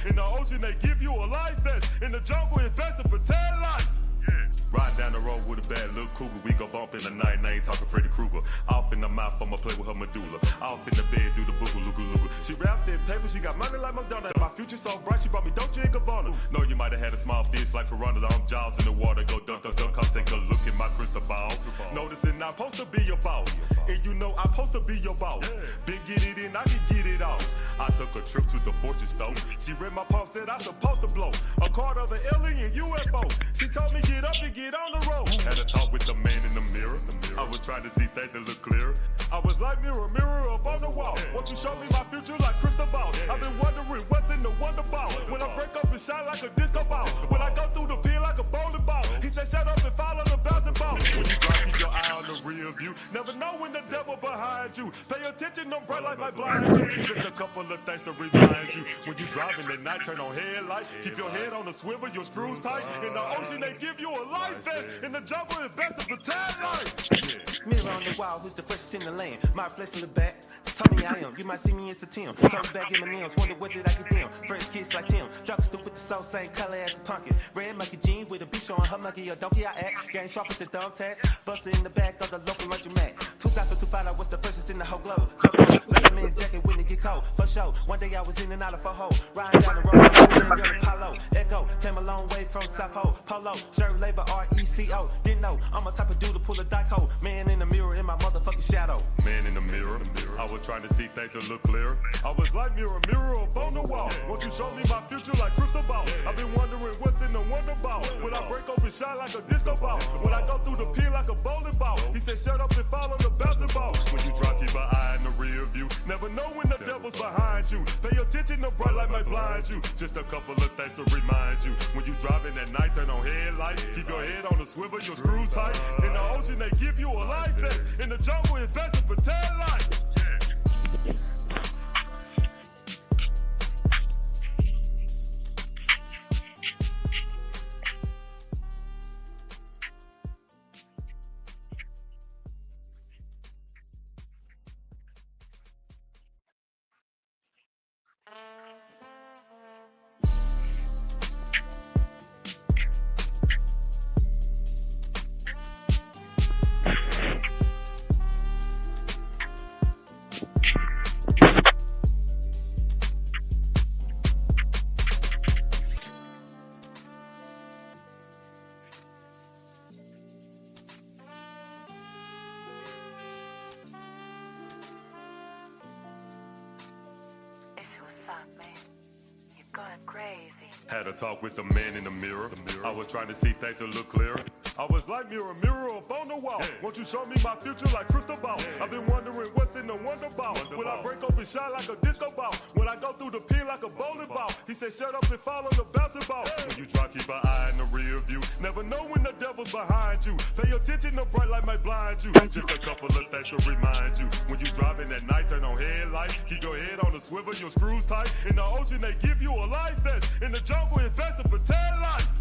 In the ocean, they give you a life vest. In the jungle, it's best to pretend life. Riding down the road with a bad little cougar. We go bump in the night, and I ain't talking Freddy Krueger. Off in the mouth, I'ma play with her medulla. Off in the bed, do the boogaloo. She wrapped in paper, she got money like McDonald's. My future so bright, she brought me Dolce & Gabbana. Know you might have had a small fish like piranhas. I'm jaws in the water, go dunk. Come take a look at my crystal ball. Noticing I'm supposed to be your boss, and you know I'm supposed to be your boss. Been get it in, I can get it off. I took a trip to the fortune store. She read my palm, said I'm supposed to blow a card of an alien UFO. She told me get up and get on the road. Had a talk with the man in the mirror. I was trying to see things that look clearer. I was like mirror up on the wall. Won't you show me my future like crystal ball? I've been wondering what's in the wonder ball. When I break up and shine like a disco ball. When I go through the pin like a bowling ball. He said shut up and follow the bouncing ball. When you drive, keep your eye on the rear view. Never know when the devil behind you. Pay attention, no bright light might blind you. Just a couple of things to remind you. When you driving at night, turn on headlights. Keep your head on the swivel, your screws tight. In the ocean, they give you a life vest. In the jungle, it's best to pretend life. Mirror on the wall, who's the freshest in the land? My flesh in the back, tell me I am. You might see me in September. Comes back in my nails, wonder what did I get them? Fresh kiss like Tim. Drop a stoop with the soul, same color as a pumpkin. Red monkey jean with a beach on her monkey, a donkey I act. Gang sharp with the dog tag. Buster in the back of the local merchant Mac. 2005, I was the freshest in the whole globe. Leatherman jacket when it get cold, for sure. One day I was in and out of a hole. Riding down the road, Palo, Echo. Came a long way from South Pole. Polo, shirt labor, RECO. Didn't know, I'm a type of dude to pull a dico. Man in the mirror in my motherfucking shadow. Man in the mirror, I was trying to see things that look clearer. I was like mirror up on the wall. Won't you show me my future like crystal ball? I've been wondering what's in the wonder ball. When I break open, shine like a disco ball. When I go through the pin like a bowling ball. He said shut up and follow the bouncing ball. When you try, keep an eye in the rear view. Never know when the devil's behind you. Pay attention, the bright light might blind you. Just a couple of things to remind you. When you driving at night, turn on headlights. Keep your head on the swivel, your screws tight. In the ocean, they give you a life vest. In the jungle, it's best to pretend life. Had a talk with the man in the mirror. I was trying to see things that look clearer. I was like mirror up on the wall. Won't you show me my future like crystal ball? I've been wondering what's in the wonder ball. When I break open, shine like a disco ball. When I go through the pin like a bowling ball. He said shut up and follow the bouncing ball. When you try, keep an eye in the rear view. Never know when the devil's behind you. Pay attention, the bright light might blind you. Just a couple of things to remind you. When you driving at night, turn on headlights. Keep your head on the swivel, your screws tight. In the ocean, they give you a life vest. In the jungle, it's best to pretend life.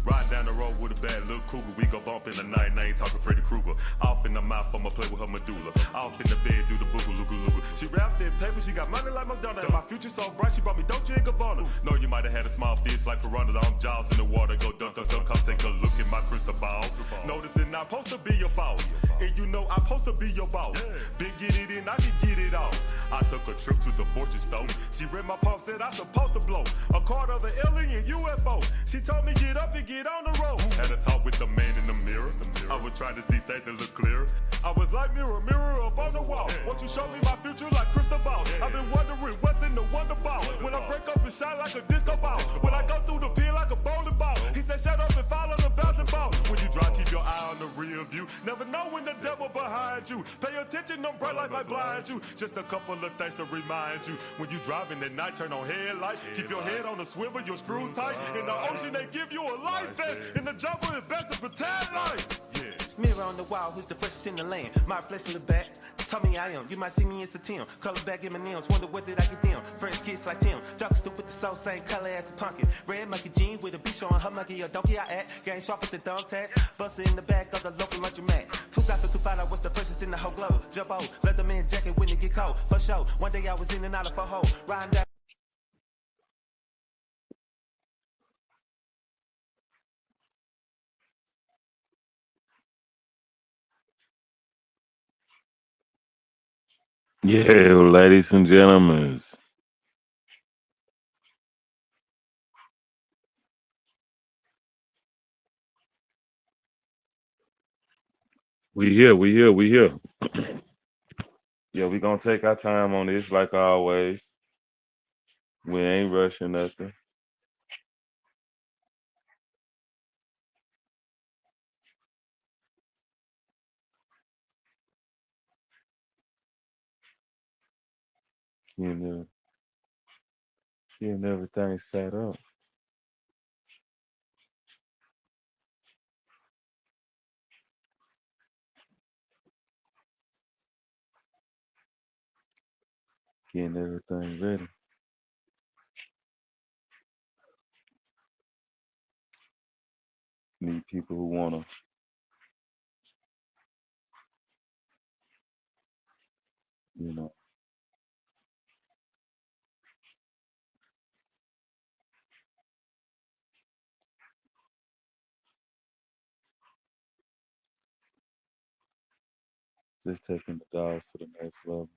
Riding down the road with a bad little cougar. We go bump in the night, and I ain't talking Freddy Krueger. Off in the mouth, I'ma play with her medulla. Off in the bed, do the boogaloo. She wrapped in paper, she got money like McDonald's. My future so bright, she brought me Dolce & Gabbana. Know you might have had a small fish like piranhas. I'm jaws in the water, go dunk. Come take a look at my crystal ball. Noticing I'm supposed to be your boss, and you know I'm supposed to be your boss. Been get it in, I can get it off. I took a trip to the fortune store. She read my palm, said I'm supposed to blow a card of an alien UFO. She told me get up and get on the road. Had a talk with the man in the mirror. I was trying to see things that look clearer. I was like mirror up on the wall. Won't you show me my future like crystal ball? I've been wondering what's in the wonder ball. When I break up and shine like a disco ball. When I go through the pin like a bowling ball. He said shut up and follow the bouncing ball. When you drive, keep your eye on the rear view. Never know when the devil behind you. Pay attention, no bright light might blind you. Just a couple of things to remind you. When you driving at night, turn on headlights. Keep your head on the swivel, your screws tight. In the ocean, they give you a life vest. In the jungle, it's best to pretend life. Mirror on the wall, who's the freshest in the land? My flesh in the back, tell me I am. You might see me in September. Color back in my nails, wonder what did I get them? Fresh kiss like Tim. Drop a stoop with the soul, same color as a pumpkin. Red monkey jean with a beach on her monkey, a donkey I act. Gang sharp with the dog tag. Buster in the back of the local merchant Mac. 2005, I was the freshest in the whole globe. Jumbo, Leatherman jacket when it get cold. For sure, one day I was in and out of a hole. Riding down Yeah, ladies and gentlemen, we here, we here, we here. Yeah, we gonna take our time on this like always. We ain't rushing nothing. Getting, getting everything set up. Getting everything ready. Need people who wanna, you know, just taking the dogs to the next level.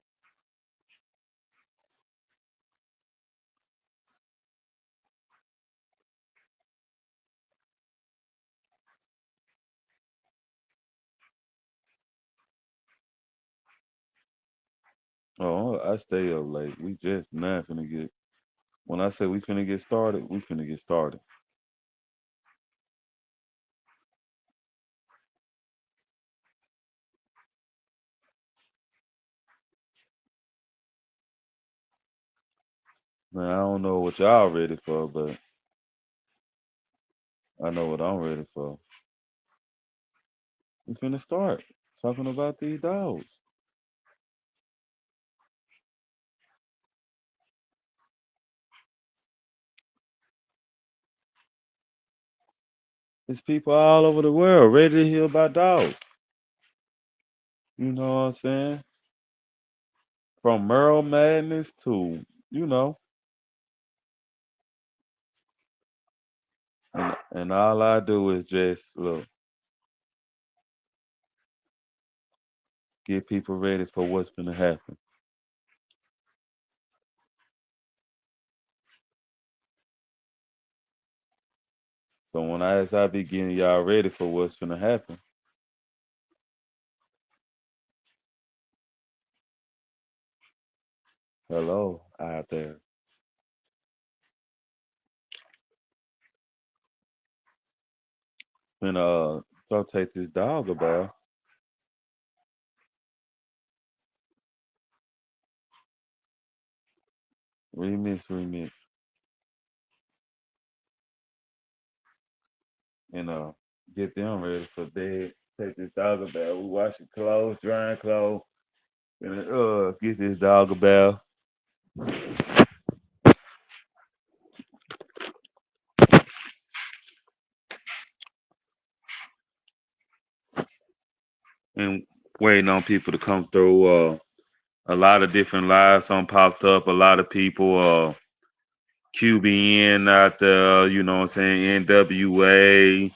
Oh, I stay up late. We just not finna get. When I say we finna get started, we finna get started. Man, I don't know what y'all ready for, but I know what I'm ready for. We finna start talking about these dogs. There's people all over the world ready to hear about dogs. You know what I'm saying? From Merle Madness to, you know, and all I do is just look, get people ready for what's gonna happen. So when I be getting y'all ready for what's gonna happen, hello out there. And go take this dog about remix, and get them ready for bed. Take this dog about. We washing clothes, drying clothes, and get this dog about. And waiting on people to come through. A lot of different lives on popped up. A lot of people, QBN out there, you know what I'm saying, NWA,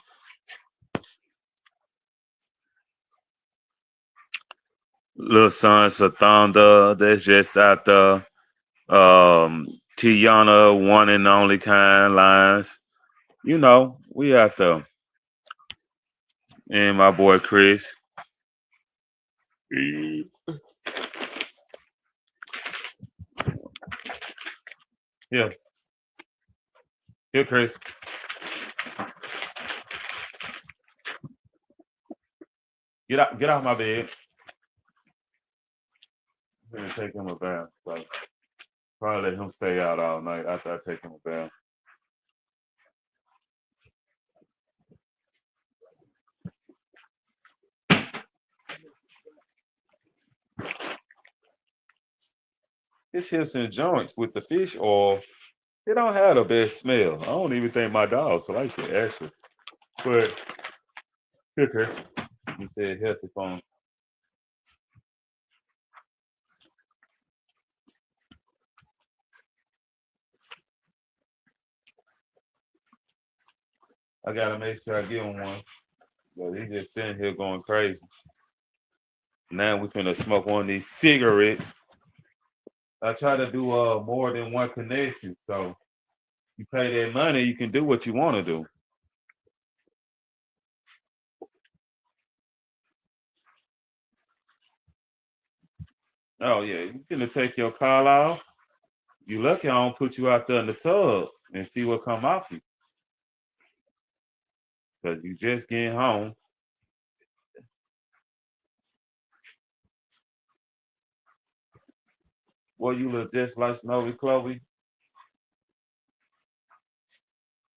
Lil Sons of Thunder, that's just out there. Tiana, one and only kind lines. You know, we out there. And my boy Chris. Yeah, here, Chris. Get out my bed. I'm gonna take him a bath. So probably let him stay out all night after I take him a bath. His hips and joints with the fish oil, they don't have the best smell. I don't even think my dogs like it actually. But here, Chris, he said healthy phone. I gotta make sure I give him one. But he just sitting here going crazy. Now we finna smoke one of these cigarettes. I try to do more than one connection. So you pay that money, you can do what you want to do. Oh yeah, you gonna take your car off. You lucky I don't put you out there in the tub and see what come off you. Cause you just getting home. Well, you look just like Snowy Chloe.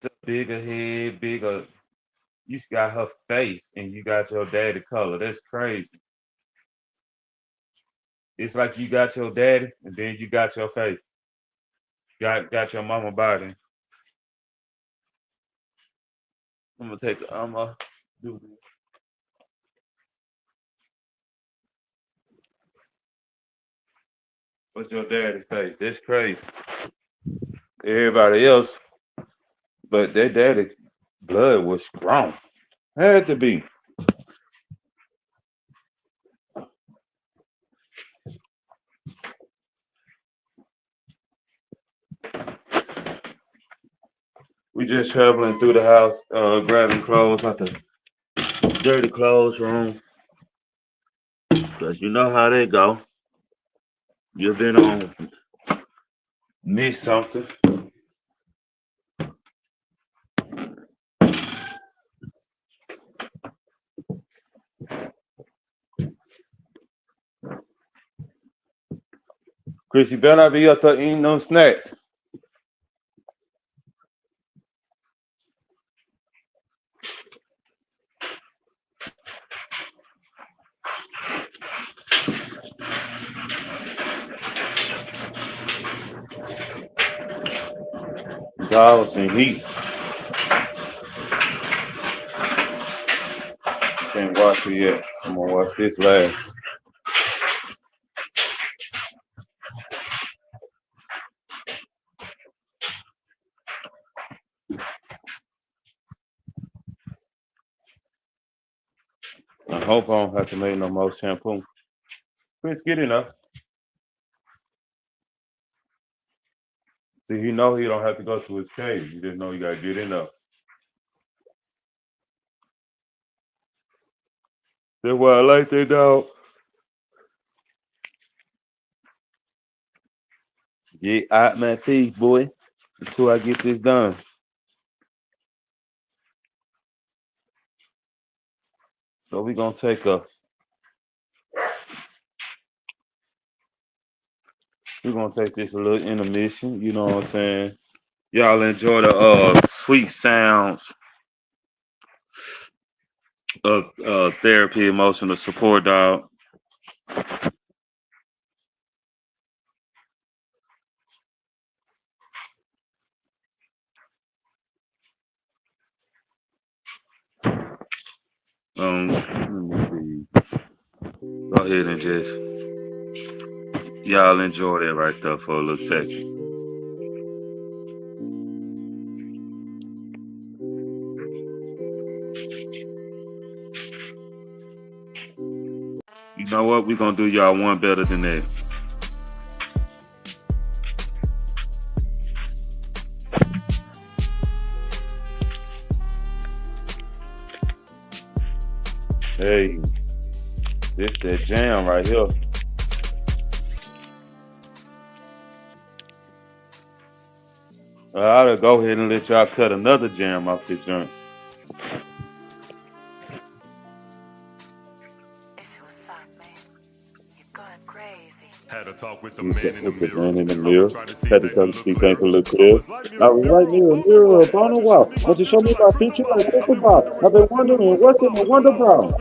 The bigger head, bigger. You got her face and you got your daddy color. That's crazy. It's like you got your daddy and then you got your face. Got your mama body. I'm gonna do this. What's your daddy face? That's crazy. Everybody else, but their daddy blood was strong. Had to be. We just traveling through the house, grabbing clothes out the dirty clothes room. Cause you know how they go. You've been on miss something. Chris, you better not be up there eating no snacks. Dogs and heat. Can't watch it yet. I'm gonna watch this last. I hope I don't have to make no more shampoo. Chris, get in there. See, you know he don't have to go to his cave. You just know you gotta get in there. That's why I like that dog. Get out my teeth, boy, until I get this done. So we're gonna take this a little intermission, you know what I'm saying? Y'all enjoy the sweet sounds of Therapy.Emotional.Support.Dog. Let me see. Go ahead and just y'all enjoy that right there for a little second. You know what? We're gonna do y'all one better than that. Hey, this that jam right here. I'll go ahead and let y'all cut another jam off this joint. Had a talk with the man in the mirror. Had to tell the see things a little clear. I was right mirror up on the wall. Want to show me my feature like crystal ball. I've been wondering what's in the wonder ball.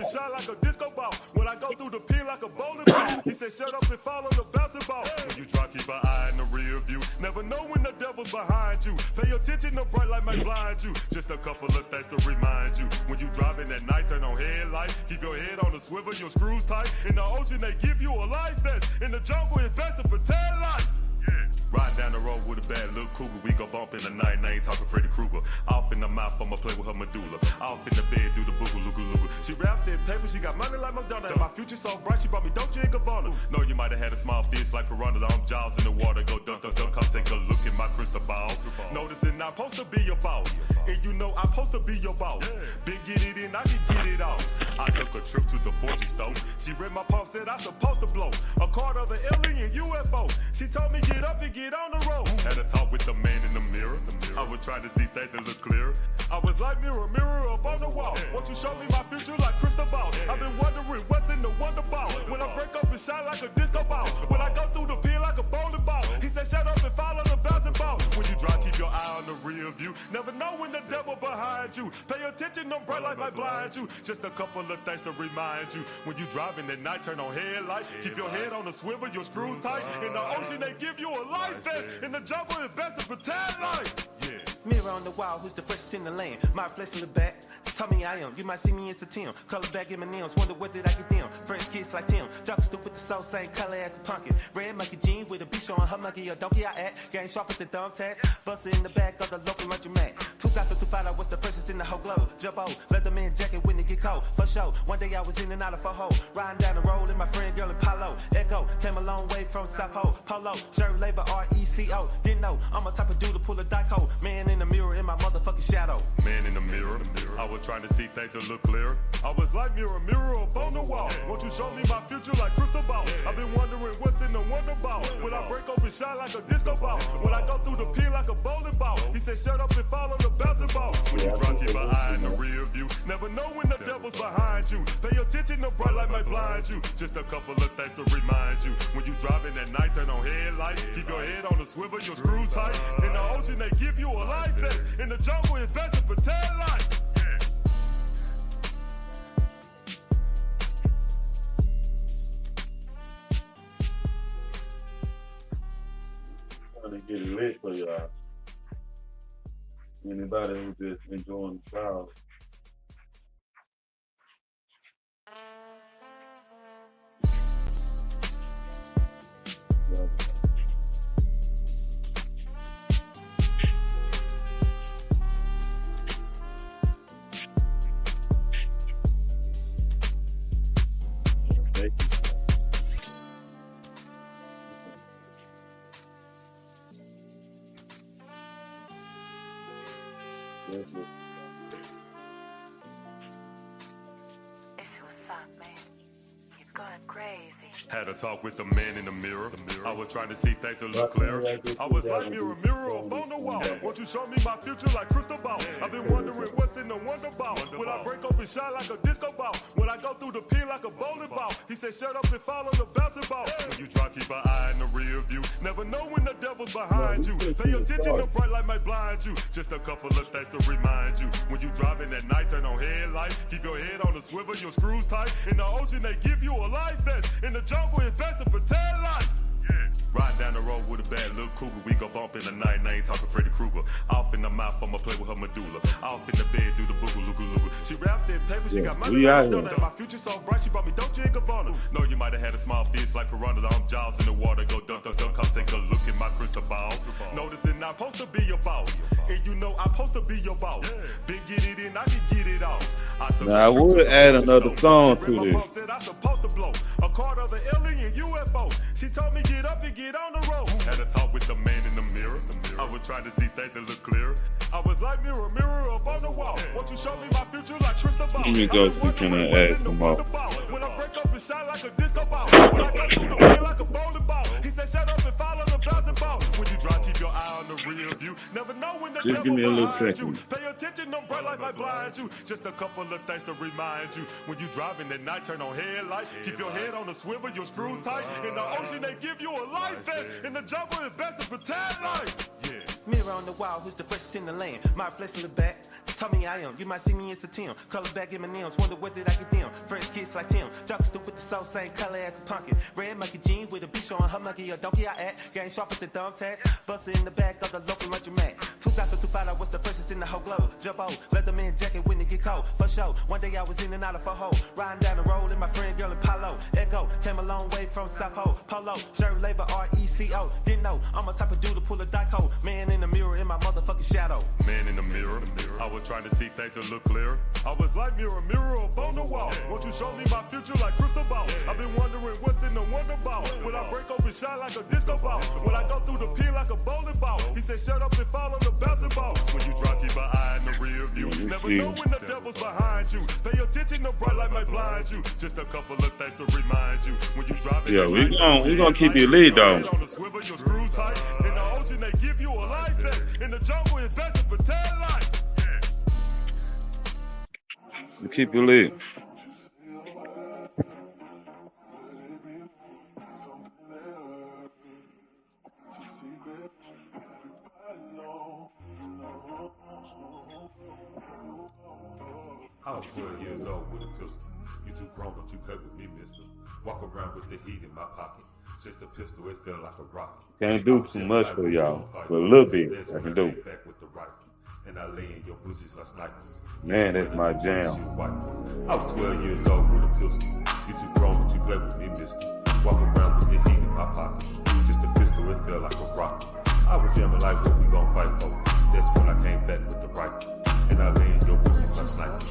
When I go through the pin like a bowling ball, he said, shut up and follow the basketball. When you try to keep an eye in the rear view, never know when the devil's behind you. Pay attention, the bright light might blind you. Just a couple of things to remind you. When you driving at night, turn on headlight. Keep your head on the swivel, your screws tight. In the ocean, they give you a life vest. In the jungle, it's best to protect life. Yeah. Riding down the road with a bad little cougar. We go bump in the night and I ain't talking Freddy Krueger. Off in the mouth, I'ma play with her medulla. Off in the bed, do the boogaloo. She wrapped in paper, she got money like Madonna. And my future so bright, she brought me Dolce & Gabbana. Know you might have had a small fish like piranha. I'm jaws in the water, go dunk. Come take a look at my crystal ball. Noticing I'm supposed to be your boss. And you know I'm supposed to be your boss. Big get it in, I can get it out. I took a trip to the fortune store. She read my palm, said I'm supposed to blow a card of the alien UFO. She told me get up and get on the road. Had a talk with the man in the mirror. I was trying to see things that look clearer. I was like mirror up on the wall. Won't you show me my future like crystal ball? I've been wondering what's in the wonder ball. When I break up and shine like a disco ball. When I go through the pin like a bowling ball. He said shut up and follow the bouncing ball. When you drive, keep your eye on the rear view. Never know when the devil behind you. Pay attention, no bright light might blind you. Just a couple of things to remind you. When you driving at night, turn on headlights. Keep your head on the swivel, your screws tight. In the ocean, they give you a life vest. In the jungle, it's best to pretend like. Yeah. Mirror on the wall, who's the freshest in the land? My flesh in the back, tell me I am. You might see me in September. Color back M&M's, wonder what did I get them? French kiss like Tim. Dark stupid the soul, same color as a pumpkin. Red monkey jean with a beach on her monkey, a donkey I act. Gang sharp with the thumb tags. Bustin' in the back of the local lunch mat. 2025, I was the freshest in the whole globe. Jump out, Leatherman jacket when it get cold. For sure, one day I was in and out of a hole. Riding down the road in my friend girl in Palo. Echo, came a long way from South Pole. Polo, shirt labor RECO. Didn't know, I'm a type of dude to pull a dico. Man in the mirror in my motherfucking shadow. Man in the mirror. I was trying to see things that look clearer. I was like mirror up on the wall. Won't you show me my future like crystal ball? I've been wondering what's in the wonder ball. When I break open, shine like a disco ball. When I go through the pin like a bowling ball. He said shut up and follow the bouncing ball. When you drive, keep an eye in the rear view. Never know when the devil's behind you. Pay attention, no bright light might blind you. Just a couple of things to remind you. When you driving at night, turn on headlights. Keep your head on the swivel, your screws tight. In the ocean, they give you a life vest. In the jungle, it's best to pretend like. Trying to get it lit for y'all. Anybody who's just enjoying the sound. Had a talk with the man in the mirror. I was trying to see things that look clearer. I was like mirror up on the wall. Won't you show me my future like crystal ball? I've been wondering what's in the wonder ball. When I break up and shine like a disco ball. When I go through the pin like a bowling ball. He said shut up and follow the bouncing ball. When you try, keep an eye in the rear view. Never know when the devil's behind you. Pay attention, the bright light might blind you. Just a couple of things to remind you. When you driving at night, turn on headlights. Keep your head on the swivel, your screws tight. In the ocean, they give you a life vest. In the jungle, it's best to pretend like. Riding down the road with a bad little cougar. We go bump in the night and I ain't talking Freddy Krueger. Off in the mouth, I'ma play with her medulla. Off in the bed, do the boogaloo. She wrapped in paper, she got money like Madonna. And my future so bright, she brought me Dolce & Gabbana. Know you might have had a small fish like piranha. I'm jaws in the water, go dunk. Come take a look at my crystal ball. Noticing I'm supposed to be your boss. And you know I'm supposed to be your boss. Big get it in, I can get it out. Now I would add another song to this. Said I'm supposed to blow a card of the alien UFO. She told me get up and get on the road. Had a talk with the man in the mirror. I was trying to see things that look clearer. I was like mirror up on the wall. Won't you show me my future like crystal ball? Let me go see can I add some more. When I break up and shine like a disco ball. When I go through the pin like a bowling ball. He said shut up and follow the bouncing ball. When you drive, keep your eye on the rear view. Never know when the Just give me a little behind you. second. Pay attention, no bright light might blind you. Just a couple of things to remind you. When you driving at night, turn on headlights. Keep your head on the swivel, your screws tight. In the ocean, they give you a life vest. In the jungle, it's best to pretend like. Mirror on the wall, who's the freshest in the land? My flesh in the back, tell me I am. You might see me in September. Color back M&M's, wonder what did I get them? French kiss like Tim. Dark stupid the soul, same color as a pumpkin. Red monkey jean with a beach on her monkey, a donkey I act. Gang sharp with the thumb tags. Bustin' in the back of the local lunch mat. 2025, I was the freshest in the whole globe. Jump out, Leatherman jacket when it get cold. cold, for sure. One day I was in and out of a hole, riding down the road in my friend girl in Palo. Echo, came a long way from South Pole. Polo, shirt labor, RECO. Didn't know, I'm a type of dude to pull a dico. Man in the mirror in my motherfucking shadow. Man in the mirror, I was trying to see things that look clearer. I was like mirror up on the wall. Won't you show me my future like crystal ball? I've been wondering what's in the wonder ball. Will I break open shine like a disco ball? Will I go through the pin like a bowling ball? He said shut up and fall on the bouncing ball. When you try, keep an eye in the rear view. Never know when the devil's behind you. Pay attention, the bright light might blind you. Just a couple of things to remind you. When you drive it, yeah, we gonna keep you lead though. On the swivel, your screws tight. In the ocean, they give you a life vest. In the jungle, it's best to pretend life. We keep you lead. I was 12 years old with a pistol. You too grown, don't you play with me, mister. Walk around with the heat in my pocket. Just a pistol, it felt like a rocket. Can't do too much for y'all, but a little bit I can do. Back with the rifle, and I lay in your bushes like snipers. Man, that's my jam. I was 12 years old with a pistol. You too grown, don't you play with me, mister. Walk around with the heat in my pocket. Just a pistol, it felt like a rocket. I was jamming like what we gon' fight for. That's when I came back with the rifle, and I lay in your bushes like snipers.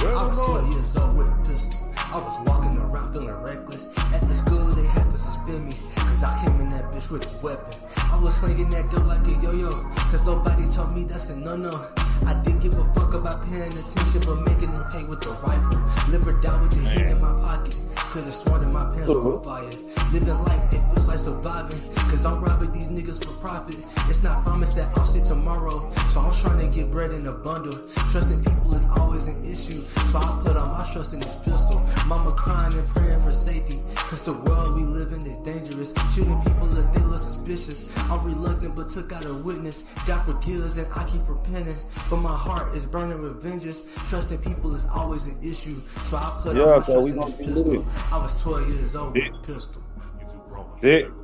I was 12 years old with a pistol. I was walking around feeling reckless. At the school they had to suspend me, cause I came in that bitch with a weapon. I was slinging that dope like a yo-yo, cause nobody told me that's a no-no. I didn't give a fuck about paying attention, but making them pay with the rifle. Live or die with the heat in my pocket. Could've sworn that my pants were on fire. Living life, it feels like surviving, cause I'm robbing these niggas for profit. It's not promised that I'll see tomorrow, so I'm trying to get bread in a bundle. Trusting people is always an issue, so I put all my trust in this pistol. Mama crying and praying for safety, cause the world we live in is dangerous. Shooting people if they look suspicious. I'm reluctant but took out a witness. God forgives and I keep repenting, but my heart is burning with vengeance. Trusting people is always an issue, so I put all my trust in this pistol. I was 12 years old with a pistol.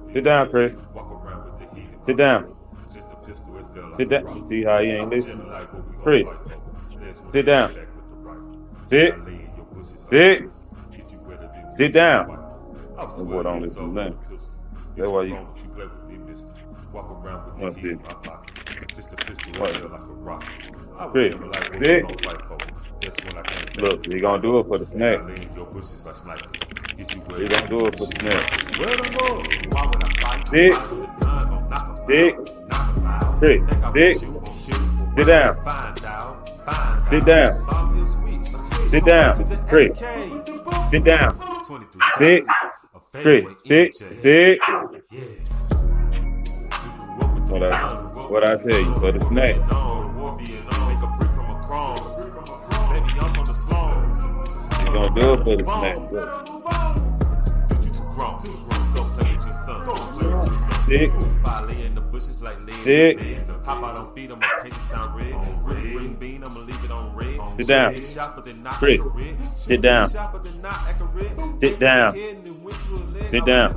Sit down, Chris. Sit down. Sit down. See how he ain't listening? Chris, sit down. Sit. Sit down. That boy don't listen to nothing. That's why you. What's this? Chris, sit. Look, we gonna do it for the snack. We gonna do it for the snack. Sit. Chris, sit down. Sit down. Sit down. Chris, sit down. Sit. Chris, sit. What I tell you for the snack. You gonna do it for the snack. Sit. Sit. Sit down. Chris, sit down. Sit down. Sit down.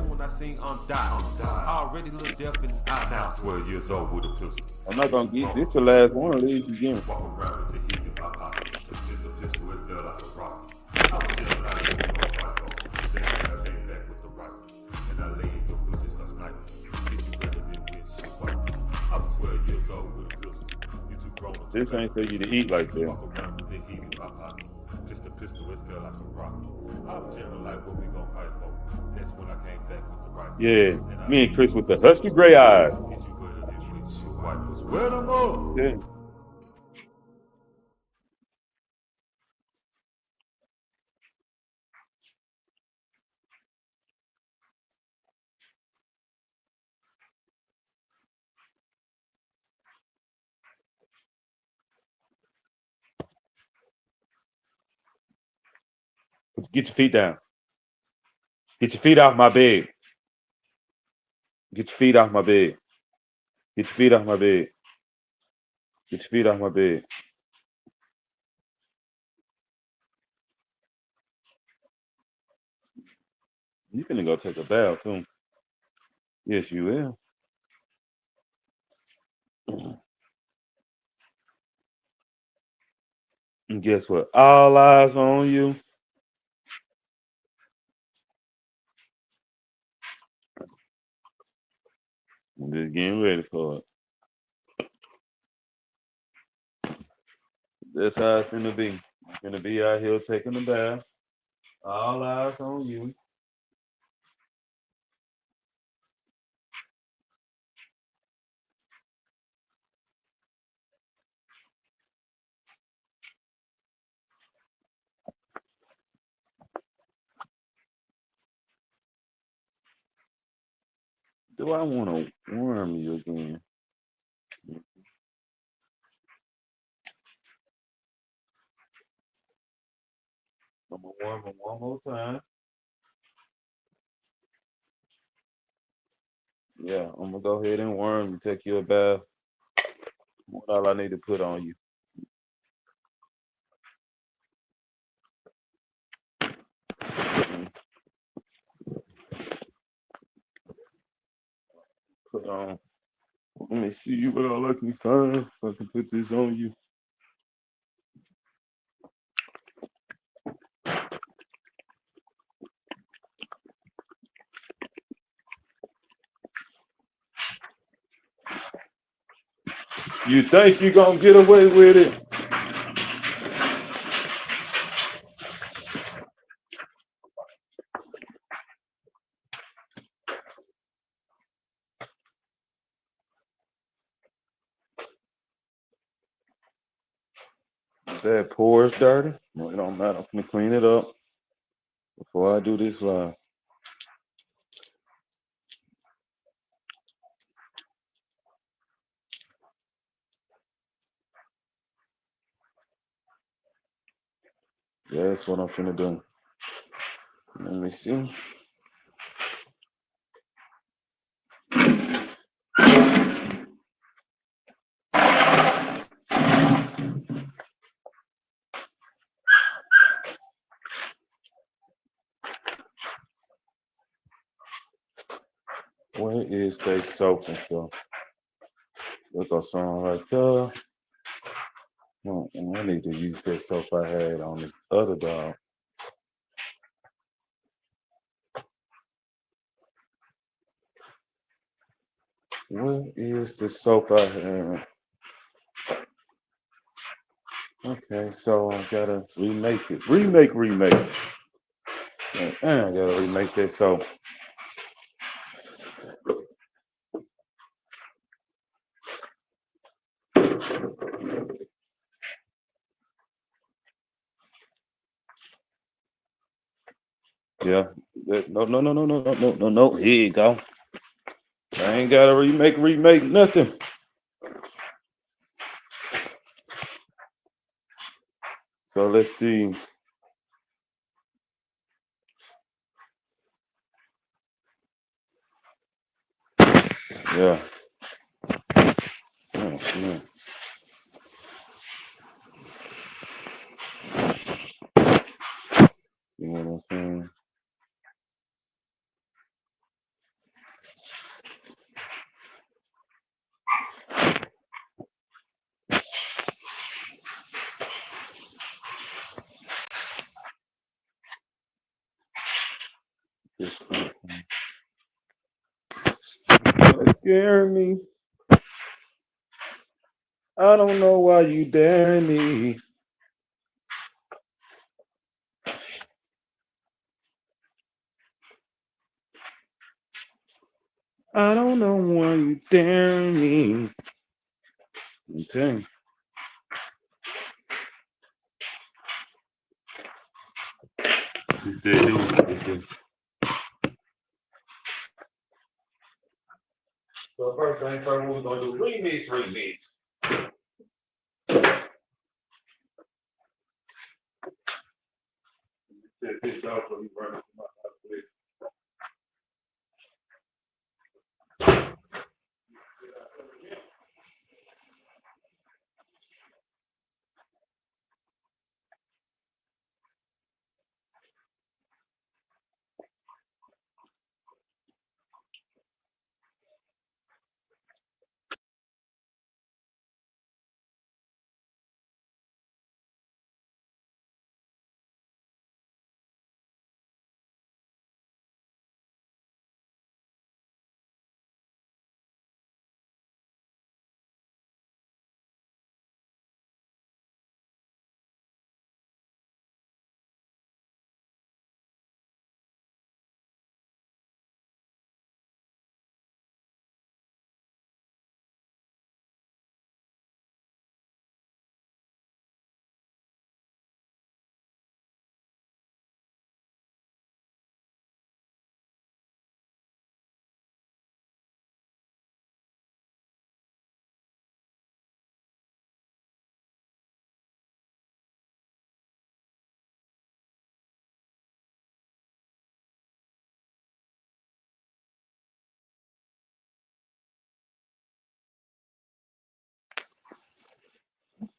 Now 12 years old with a pistol. I'm not gonna get this the last one of these again. Walk around with the heat in my pocket. Just a pistol, it felt like a rocket. I was just like a rifle. Then I came back with the rifle, and I lay in your bushes like snipers. Get you better than windshield wipers. I was 12 years old with a pistol. You too grown. This ain't for you to eat like that. Walk around with the heat in my pocket. Just a pistol, it felt like a rocket. I was just like what we gon' fight for. That's when I came back with the rifle. Yeah, me and Chris with the husky gray eyes. Get you better than windshield wipers. Where them all? Yeah. Get your feet down. Get your feet off my bed. Get your feet off my bed. Get your feet off my bed. Get your feet off my bed. You finna go take a bath too. Yes, you will. And guess what? All eyes on you. I'm just getting ready for it. That's how it's gonna be. I'm gonna be out here taking a bath. All eyes on you. Do I want to worm you again? I'm gonna worm him one more time. Yeah, I'm gonna go ahead and worm you. Take you a bath. What all I need to put on you? Put on. Let me see what all I can find. If I can put this on you. You think you're gonna get away with it? That pore is dirty. No, it don't matter. I'm gonna clean it up before I do this live. That's what I'm finna do. Let me see. Where is they soap and stuff? Look at something right there. No, I need to use that soap I had on this other dog. Where is the soap I had? Okay, so I gotta remake it. Remake. I gotta remake that soap. Yeah. No. Here you go. I ain't gotta remake nothing. So let's see. Yeah. Oh, yeah. You know what I'm saying? Scare me. I don't know why you dare me. I don't know why you dare me. I'm telling you. So first thing first, we're gonna do remix. Check this out for you, bro.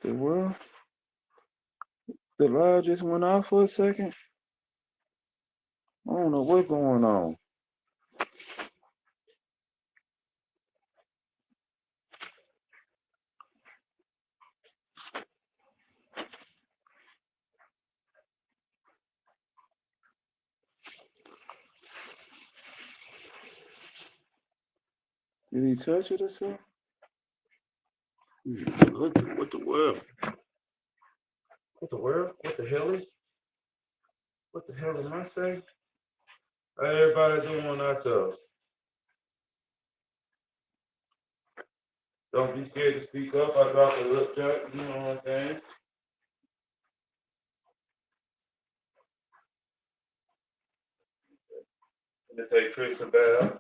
The world? The light just went off for a second. I don't know what's going on. Did he touch it or something? What the world? What the world? What the hell is? What the hell am I saying? How everybody doing out there? Don't be scared to speak up. I dropped a little jack, you know what I'm saying? Let me take Chris a bath.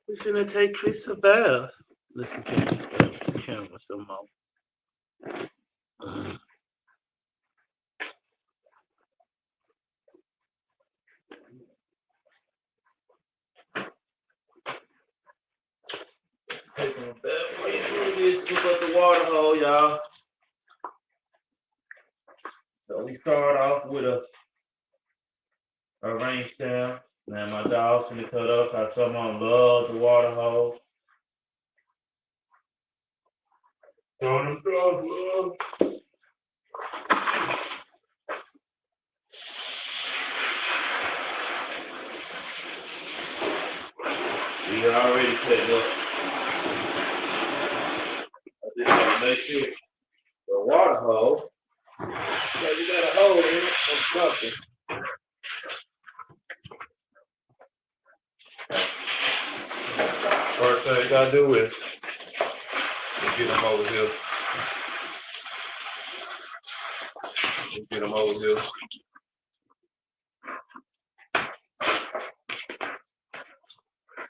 We shouldn't take Chris a bath. Listen to the camera some more. Taking a bath. What you do is scoop up the water hole, y'all. So we start off with a range down. Now my dog's gonna cut up because someone loves the water hole. So them dogs love. We already set up. I just want to make sure the water hole. So you got a hole in it or something. First thing you gotta do is get them over here. Get them over here.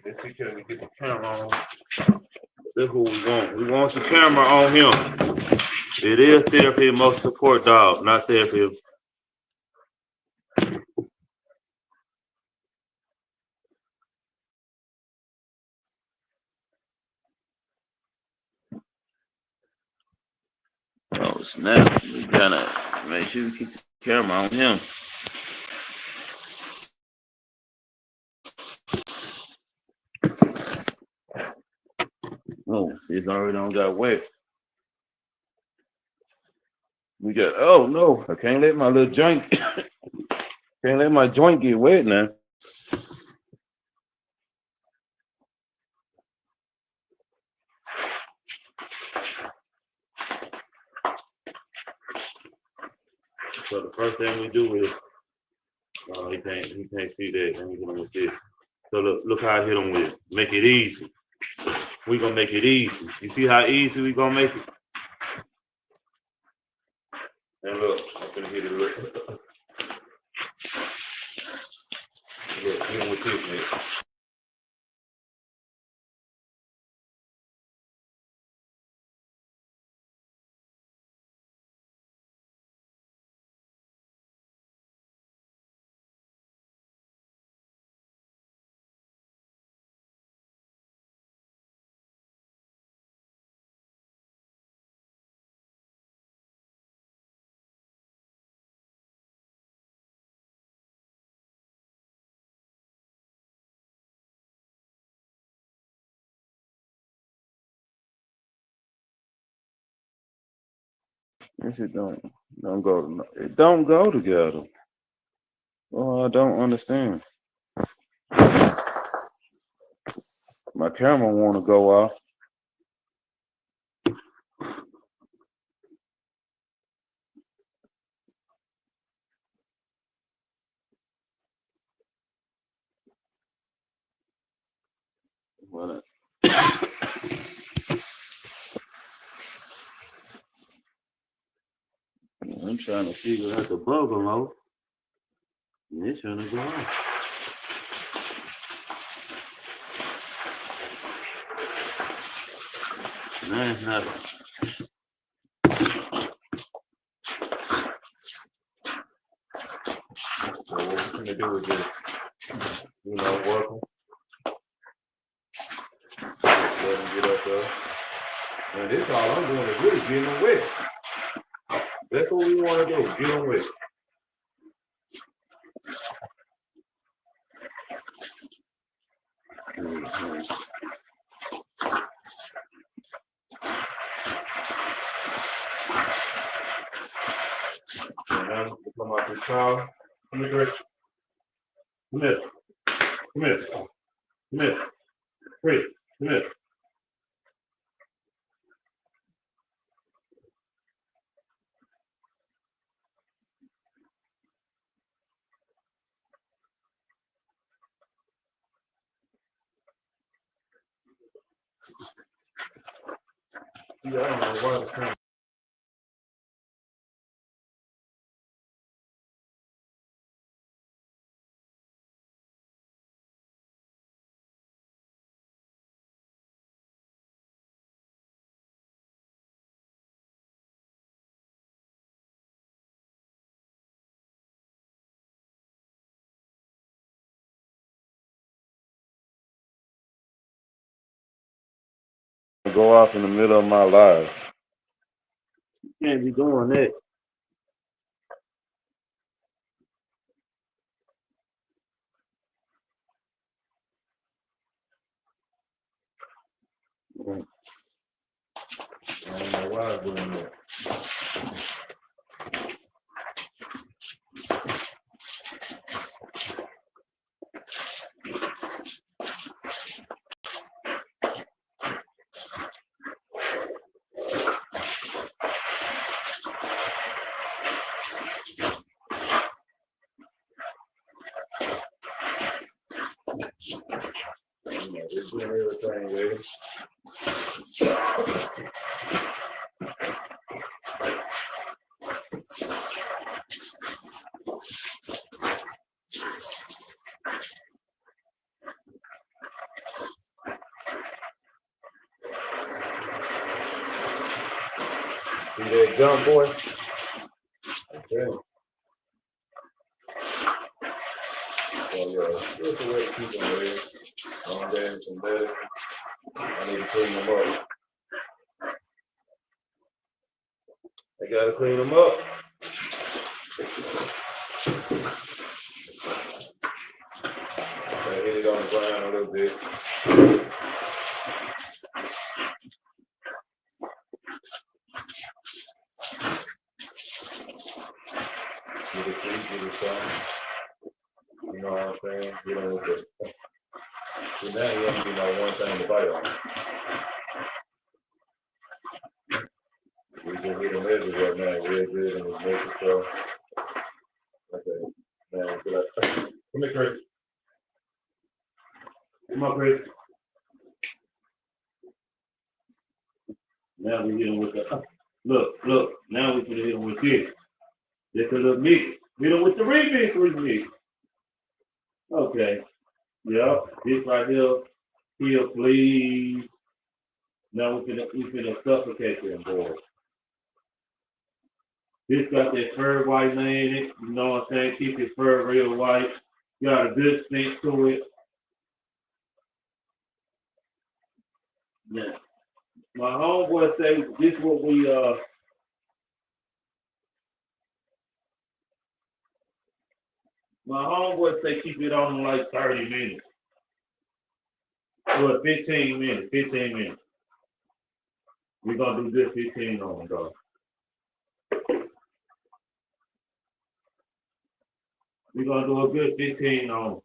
Let's see, can we get the camera on? That's what we want. We want the camera on him. It is Therapy.Emotional.Support.Dog, not Therapy. Oh snap! We gotta make sure we keep the camera on him. Oh, it's already done got wet. We got. Oh no! I can't let my little joint. Can't let my joint get wet now. So the first thing we do is, he can't see that. Let me get him with this. So look how I hit him with it. Make it easy. We gonna make it easy. You see how easy we gonna make it? And look, I'm gonna hit it. Look, hit him with this, man. Yes, it don't go. It don't go together. Oh, I don't understand. My camera want to go off. Well, I'm trying to figure out the bubble out. And it's trying to go off. Now it's not. So what we're gonna do is just, work them. get up there. And this all I'm doing is really getting them wet. That's what we want to do, get them wet. And now we come out this towel. Come here, Chris. Come here. Come here. Come here. Chris, come here. Yeah, I don't know why the camera. Go off in the middle of my lives. You can't be doing that. I don't know why I'm doing that. They're doing everything ready. See that jump, boy? Okay. So yeah, just a way to keep them ready. Long days and better. I need to clean them up. I gotta clean them up. I hit it on the ground a little bit. Get it free, get it something. You know what I'm saying? Get on with it. So now you have to do like one thing to bite on. We just hit them everywhere now, real good, and it's making sure. Okay. Now, come here, Chris. Come on, Chris. Now we hit them with the, look. Now we can hit them with this. Just a little mix. Hit them with the remix. Okay. Yep. This right here, please. Now we finna suffocate them, boy. This got that fur white in it. You know what I'm saying? Keep your fur real white. Got a good scent to it. Yeah. My homeboy say this what we my homeboy say keep it on like 30 minutes. Or 15 minutes. 15 minutes. We're gonna do this 15 on, dog. We're gonna do a good 15 on.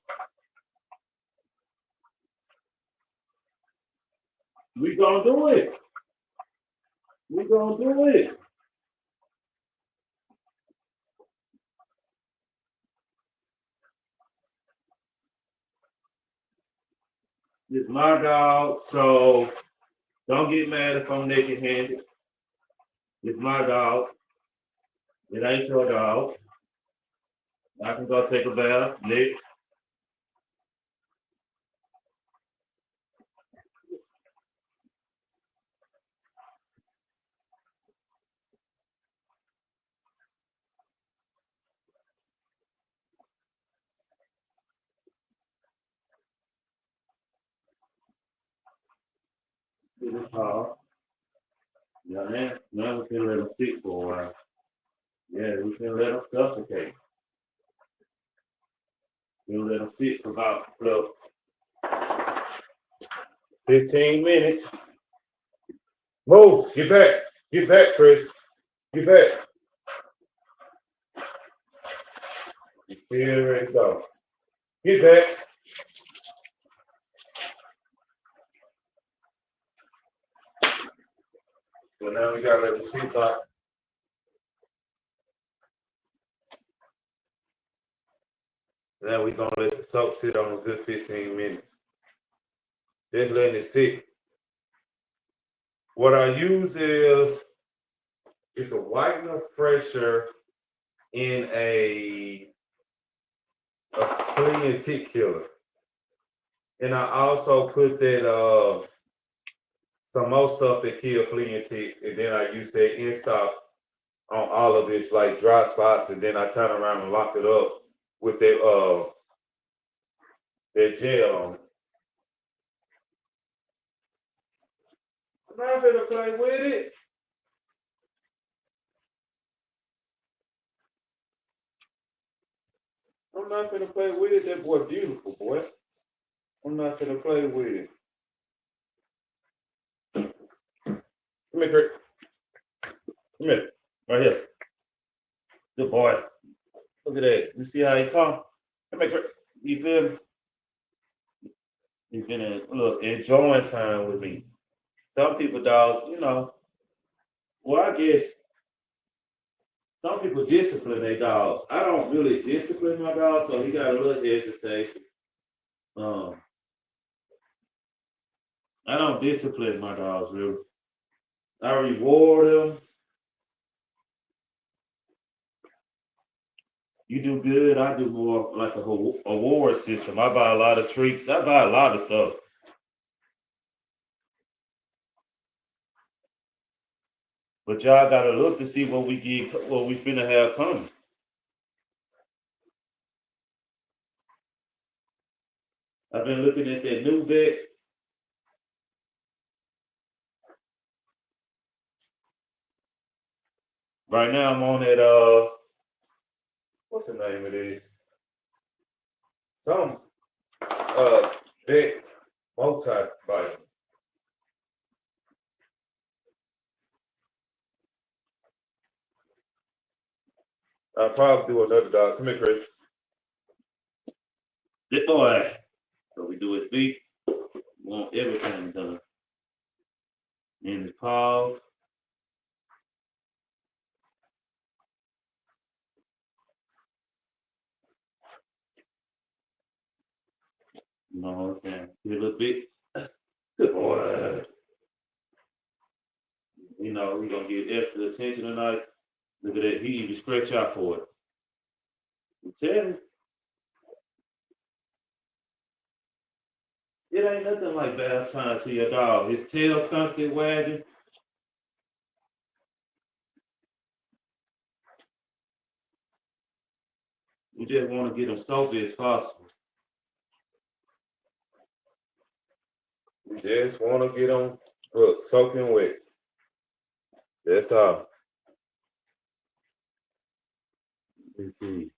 We gonna do it. We gonna do it. It's my dog, so don't get mad if I'm naked handed. It's my dog. It ain't your dog. I can go take a bath, Nick. to the car. Yeah, man. Now we can let them sit for a while. Yeah, we can let them suffocate. We'll let them sit for about 15 minutes. Move, get back. Get back, Chris. Get back. Here we go. Get back. So now we gotta let them sit back. Now we're gonna let the soap sit on a good 15 minutes. Just letting it sit. What I use is it's a whitener fresher in a flea and tick killer. And I also put that some more stuff that kill flea and ticks, and then I use that in stock on all of it, like dry spots, and then I turn around and lock it up with that gel on it. I'm not gonna play with it. I'm not gonna play with it. That boy beautiful, boy. I'm not gonna play with it. Come here, Kurt. Come here. Right here. Good boy. Look at that. You see how he come? Come here, Kurt. You feel me? He's been enjoying time with me. Some people, dog, well, I guess some people discipline their dogs. I don't really discipline my dog, so he got a little hesitation. Um, I don't discipline my dogs, really. I reward them. You do good, I do more like a award system. I buy a lot of treats. I buy a lot of stuff. But y'all gotta look to see what we finna have coming. I've been looking at that new vet. Right now I'm on that what's the name of this? Some vet multivitamin. I'll probably do another dog. Come here, Chris. Good boy. So we do his feet. We want everything done. In his paws. You know what I'm saying? Here a little bit. Good boy. You know, we're gonna get extra attention tonight. Look at that. He even stretch out for it. I'm telling you. It ain't nothing like bath time to your dog. His tail constant wagging. You just want to get him soapy as possible. You just want to get him soaking wet. That's all. Let's see.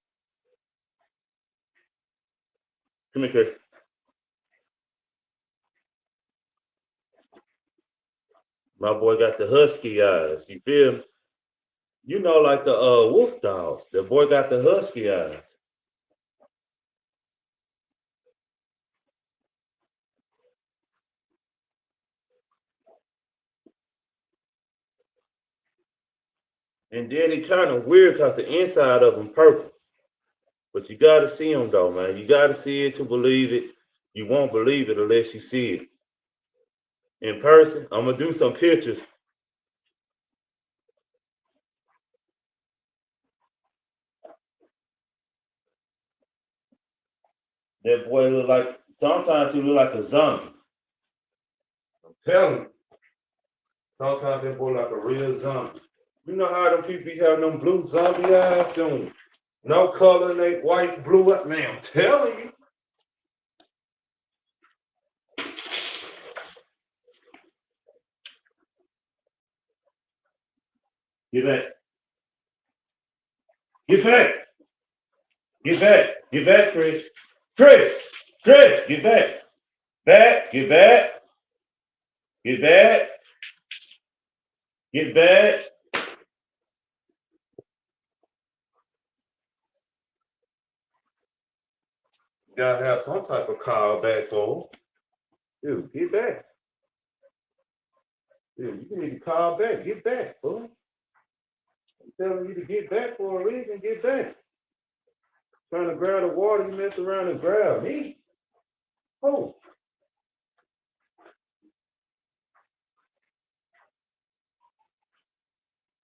Come here, Chris. My boy got the husky eyes. You feel me? You know, like the wolf dogs. The boy got the husky eyes. And then it kind of weird because the inside of him purple. But you got to see him though, man. You got to see it to believe it. You won't believe it unless you see it in person. I'm gonna do some pictures. That boy look like sometimes he look like a zombie. I'm telling you. Sometimes that boy like a real zombie. You know how them people be having them blue zombie eyes, them no color and they white, blue. Man, I'm telling you. Get back. Get back. Get back. Get back, Chris. Chris. Chris, get back. Back. Get back. Get back. Get back. You gotta have some type of call back for him. Dude, get back. Dude, you need to call back. Get back, boy. I'm telling you to get back for a reason. Get back. Trying to grab the water, you mess around and grab me. Oh.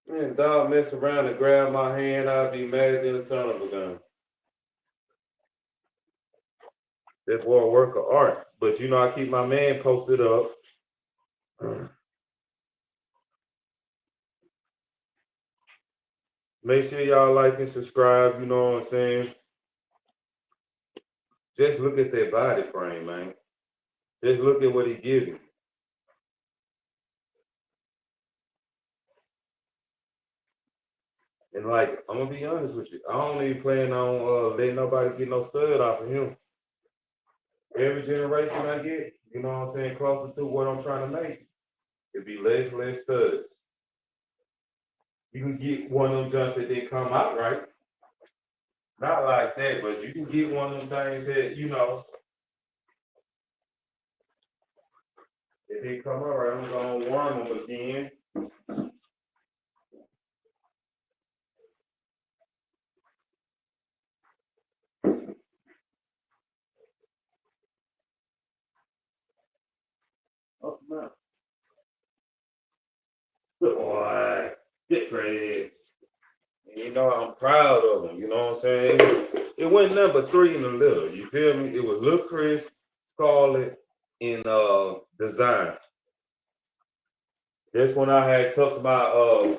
Man, dog mess around and grab my hand, I'll be mad than the son of a gun. That boy a work of art. But you know, I keep my man posted up. Make sure y'all like and subscribe, you know what I'm saying? Just look at that body frame, man. Just look at what he giving. And like, I'm gonna be honest with you, I don't even plan on letting nobody get no stud off of him. Every generation I get, you know what I'm saying, closer to what I'm trying to make, it'd be less studs. You can get one of them jumps that didn't come out right. Not like that, but you can get one of them things that, you know, if they come out right, I'm gonna warm them again. Oh, no. Good boy. Get ready. And you know, I'm proud of him. You know what I'm saying? It wasn't number 3 in the litter. You feel me? It was Lil Chris, Scarlett, and Design. That's when I had took my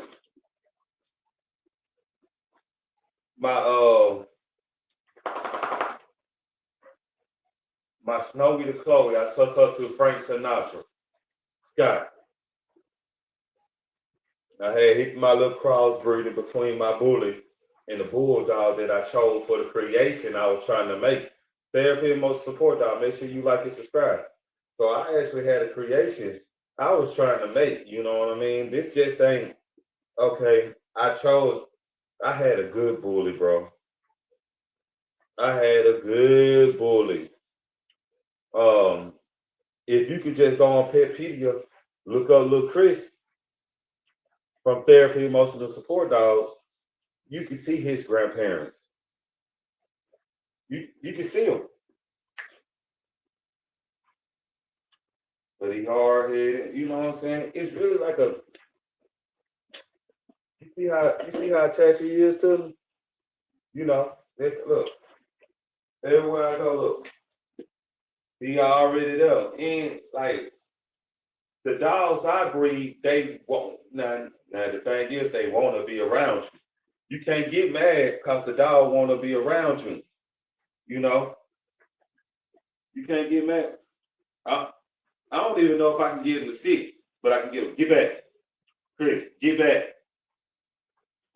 my Snowy to Chloe. I took her to Frank Sinatra. Scott. I had hit my little crossbreeding between my bully and the bulldog that I chose for the creation I was trying to make. Therapy.Emotional.Support.Dog. Make sure you like and subscribe. So I actually had a creation I was trying to make, you know what I mean? This just ain't, okay, I had a good bully, bro. I had a good bully. If you could just go on Petpedia, look up Lil Chris from Therapy.Emotional.Support.Dogs, you can see his grandparents. You can see them. But he hard-headed, you know what I'm saying? It's really like a, you see how attached he is to them? You know, look. Everywhere I go, look. He already there. And like the dogs I breed, they won't. Now the thing is, they want to be around you. You can't get mad because the dog want to be around you. You know, you can't get mad. I don't even know if I can get him to sit, but I can get him. Get back, Chris. Get back.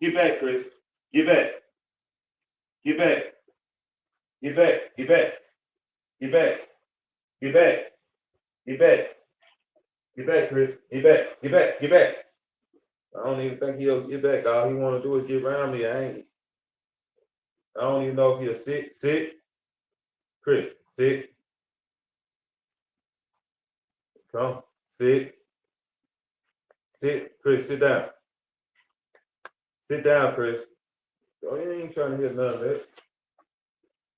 Get back, Chris. Get back. Get back. Get back. Get back. Get back. Get back. Get back. Get back, Chris. Get back. Get back. Get back. I don't even think he'll get back. All he want to do is get around me. I don't even know if he'll sit. Sit. Chris, sit. Come. Sit. Sit. Chris, sit down. Sit down, Chris. Oh, he ain't trying to hit none of that.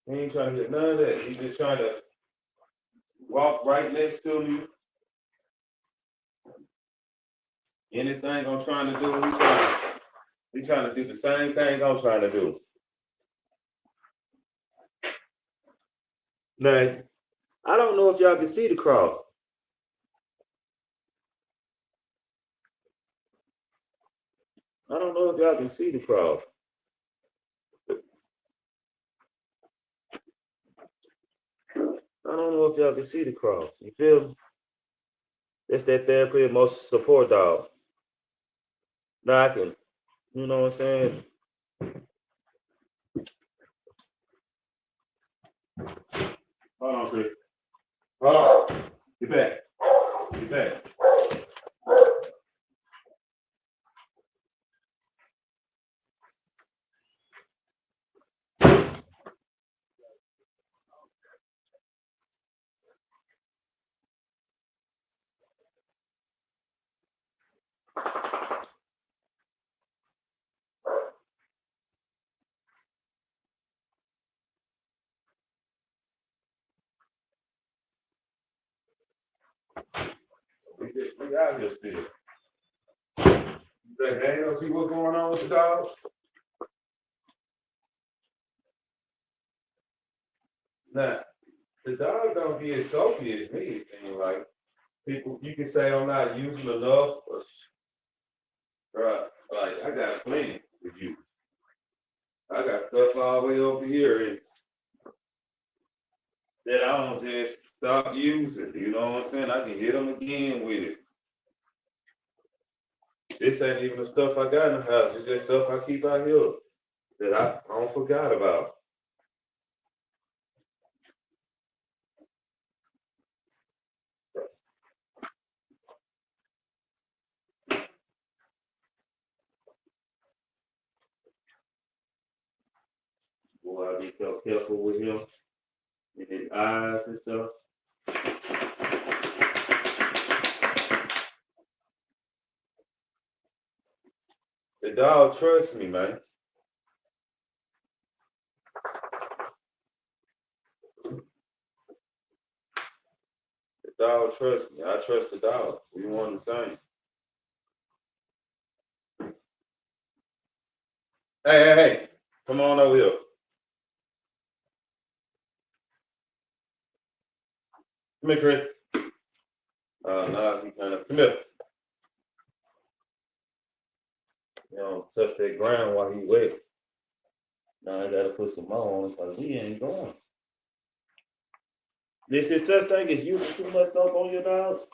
He ain't trying to hit none of that. He's just trying to walk right next to me. Anything I'm trying to do, he's trying to do the same thing I'm trying to do. Now, I don't know if y'all can see the cross. I don't know if y'all can see the cross. I don't know if y'all can see the cross. You feel me? That's that Therapy.Emotional.Support.Dog. Now I can You know what I'm saying? Hold on, Chris. Hold on. Get back. Get back. We out here still. You think they ain't gonna see what's going on with the dogs? Nah, the dog don't get as soapy as me, it seems like. People, you can say I'm not using enough, but like I got plenty to use. I got stuff all the way over here and that I don't just stop using. You know what I'm saying? I can hit them again with it. This ain't even the stuff I got in the house. It's just stuff I keep out here that I don't forgot about. Boy, I be so careful with him and his eyes and stuff. The dog trusts me, man. The dog trusts me. I trust the dog. We one the same. Hey. Come on over here. Come here, Chris. Nah, he kind of, come here. You know, touch that ground while he wet. Now I gotta put some more on it because we ain't going. This is such thing as using too much soap on your dogs.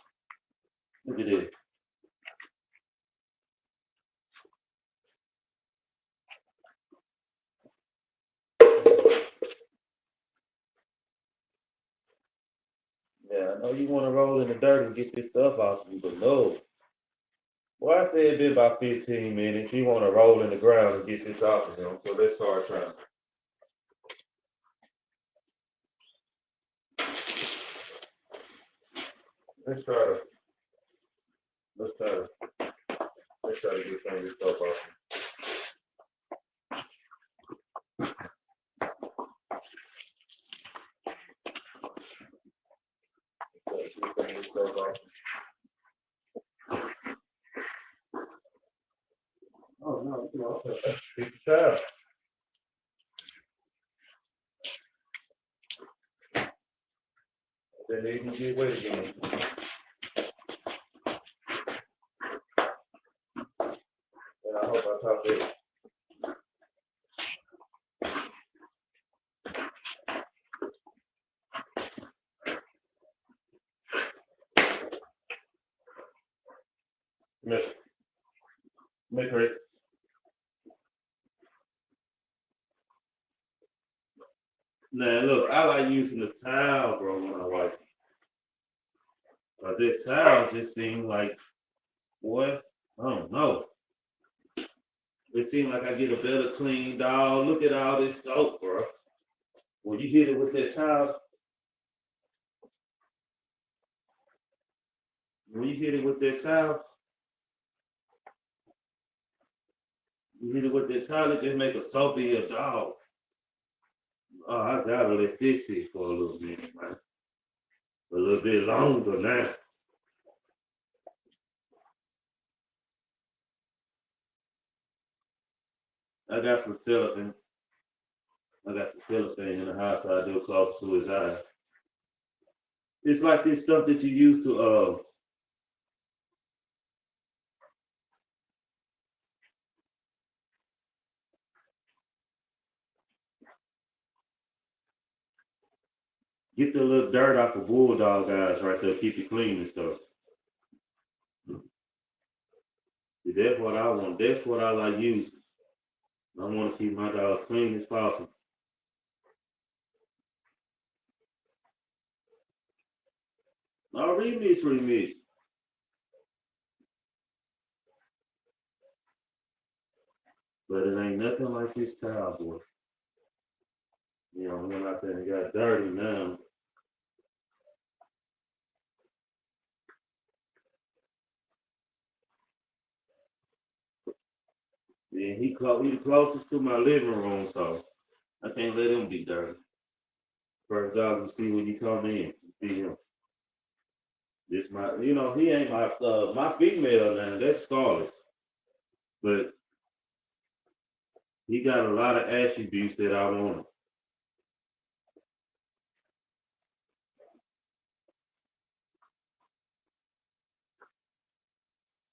Look at this. Yeah, I know you want to roll in the dirt and get this stuff off you, but no. Well, I said it been about 15 minutes. He want to roll in the ground and get this off of him. So let's start trying. Let's try to let's try to get some of this stuff off. Let's try to get some of this stuff off. Oh no, it's a child. Then they can get wet again. And I hope I talk it. Make her. Now look, I like using the towel, bro, when I wipe. But that towel just seemed like, boy, I don't know. It seemed like I get a better clean dog. Look at all this soap, bro. When you hit it with that towel, when you hit it with that towel, you hit it with that towel, it just make a soapier dog. Oh, I gotta let this sit for a little bit, man. A little bit longer now. I got some cellophane. In the house I do close to his eye. It's like this stuff that you use to get the little dirt off the bulldog eyes right there, keep it clean and stuff. The That's what I want. That's what I like using. I want to keep my dog as clean as possible. No, remix. But it ain't nothing like this style, boy. You know, went out there and got dirty now. Yeah, he the closest to my living room, so I can't let him be dirty. First dog you see when you come in, you see him. This my, he ain't my female now. That's Scarlet, but he got a lot of attributes that I want.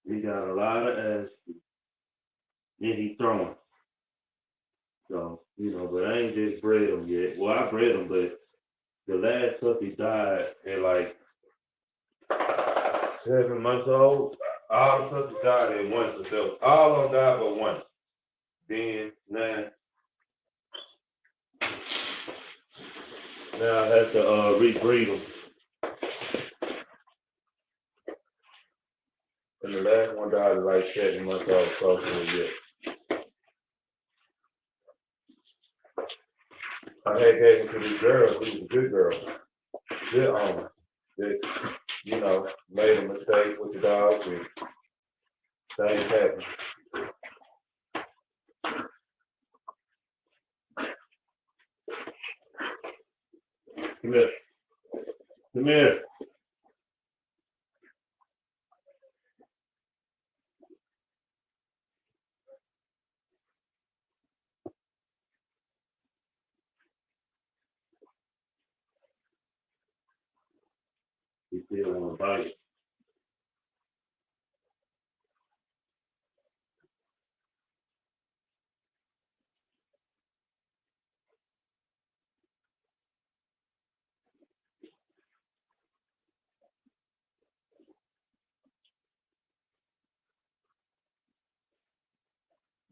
He got a lot of attributes, and he throwing. So but I ain't just bred him yet. Well, I bred him, but the last puppy died at like 7 months old. All the puppies died at once. So all of them died but one. Then now I had to rebreed them. And the last one died at like 7 months old, close to a year. I had gave him to this girl who was a good girl, good owner. That, made a mistake with the dog and things happen. Come here. Come here. He still want to bite.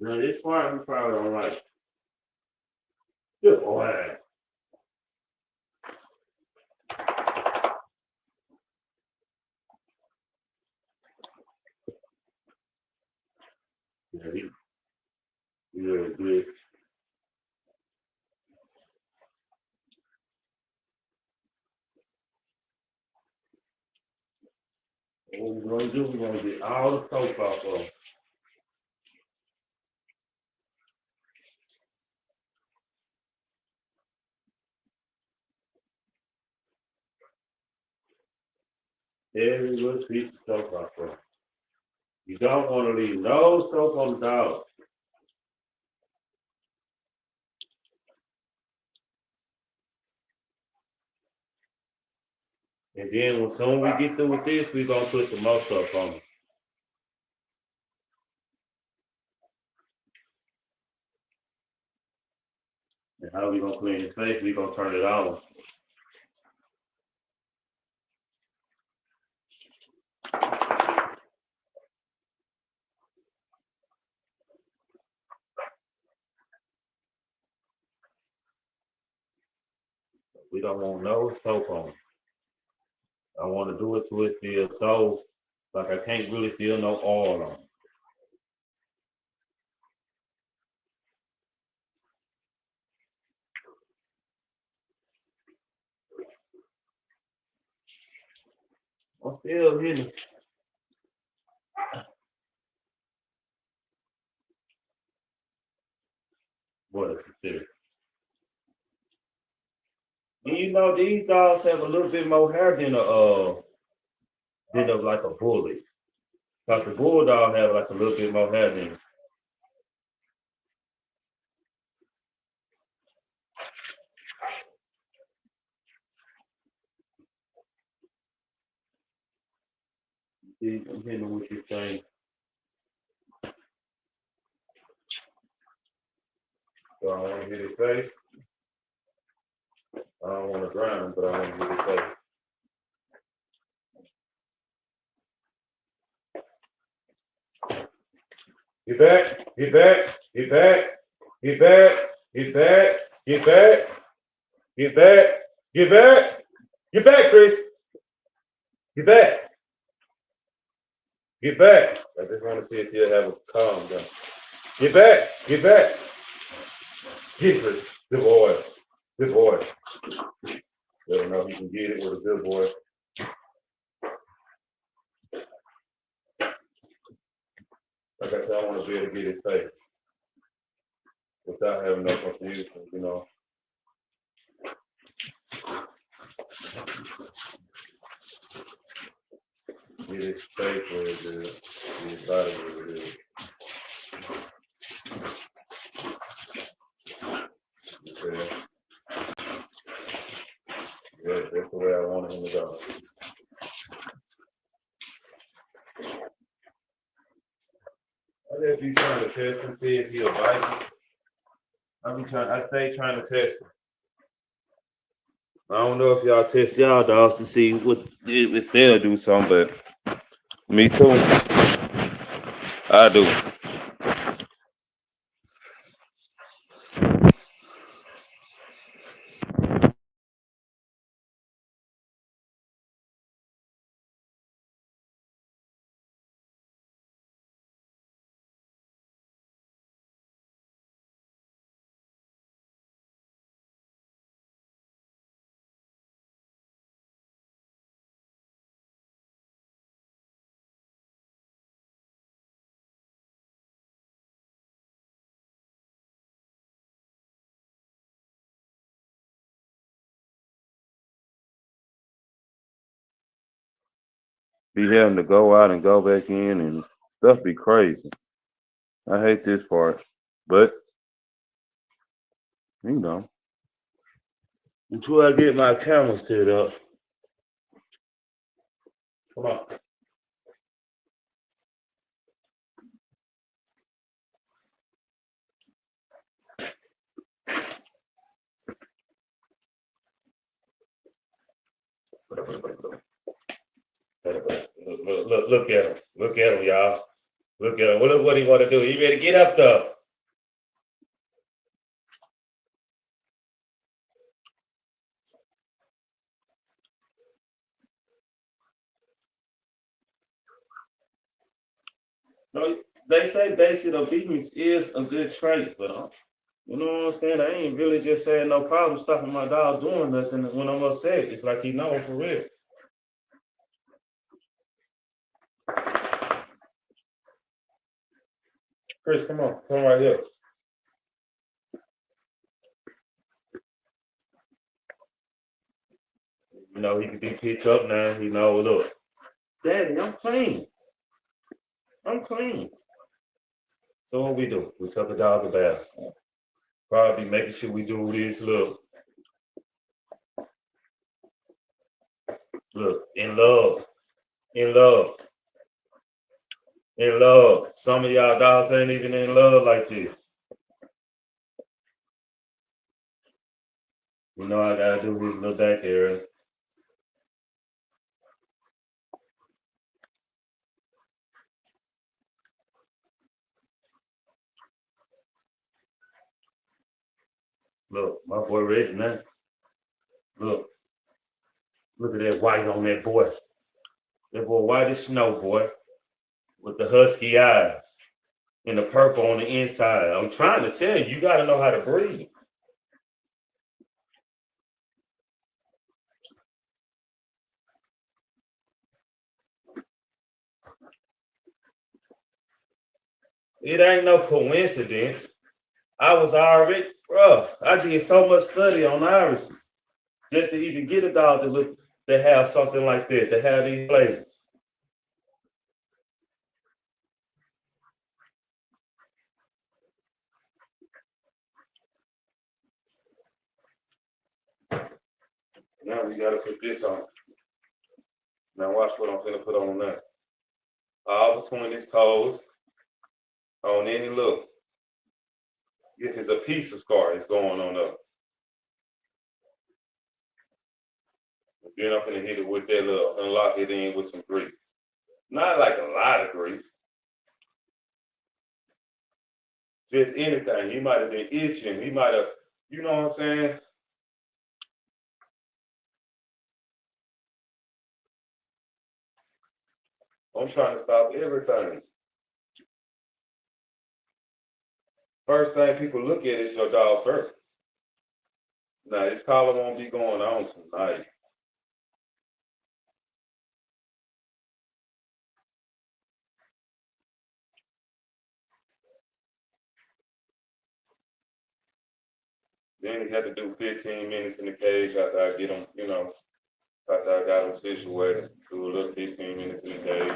Now this part we probably don't like. Good boy. Yeah, he really good. What we're going to do, we're going to get all the soap off of him. Every little piece of soap off of him. You don't want to leave no soap on the dog. And then when soon we get through with this, we're going to put some more stuff on him. And how we going to clean his face, we going to turn it on. We don't want no soap on him. I want to do it so it feels so, like I can't really feel no oil on him. I'm still hitting. What is this? And these dogs have a little bit more hair than like a bully. Like the bulldog have like a little bit more hair than. See, I'm hitting with this thing. So I want to hit his face. I don't want to drown him, but I want to hit his face. Get back. Get back. Get back. Get back. Get back. Get back. Get back. Get back. Get back, Chris. Get back. Get back. I just want to see if you'll have a calm down. Get back. Get back. Get Chris. Good boy. Good boy. Let him know he can get it with a good boy. Like I said, I want to be able to get his face without having no confusion, you know. Get his face where it is. Get his body where it is. Okay. Yeah, that's the way I wanted him to go. I just be trying to test him, see if he'll bite me. I stay trying to test him. I don't know if y'all test y'all dogs to see if they'll do something, but me too. I do. Be having to go out and go back in and stuff be crazy. I hate this part, but you know, until I get my camera set up. Come on. Look at him. Look at him, y'all. Look at him. Look what he want to do. He ready to get up though. So they say basic obedience is a good trait, but you know what I'm saying? I ain't really just had no problem stopping my dog doing nothing when I'm upset. It's like he know for real. Chris, come on. Come right here. You know, he can be picked up now. He know, look, Daddy, I'm clean. I'm clean. So what we do? We took the dog a bath. Probably making sure we do this. Look, in love, in love, in love. Some of y'all dogs ain't even in love like this. You know, I gotta do his little back area. Look, my boy ready now. Look at that white on that boy. That boy white as snow, boy, with the husky eyes and the purple on the inside. I'm trying to tell you, you gotta know how to breathe. It ain't no coincidence. I was already, bro. I did so much study on irises just to even get a dog that have something like that, to have these flavors. Now we gotta put this on. Now watch what I'm gonna put on now. All between his toes, on any look. If it's a piece of scar, it's going on up. Then I'm gonna hit it with that little, unlock it in with some grease. Not like a lot of grease. Just anything. He might have been itching. He might have, you know what I'm saying? I'm trying to stop everything. First thing people look at is your dog first. Now, this collar won't be going on tonight. Then he had to do 15 minutes in the cage after I get him, you know, after I got him situated. Do a little 15 minutes in the cage.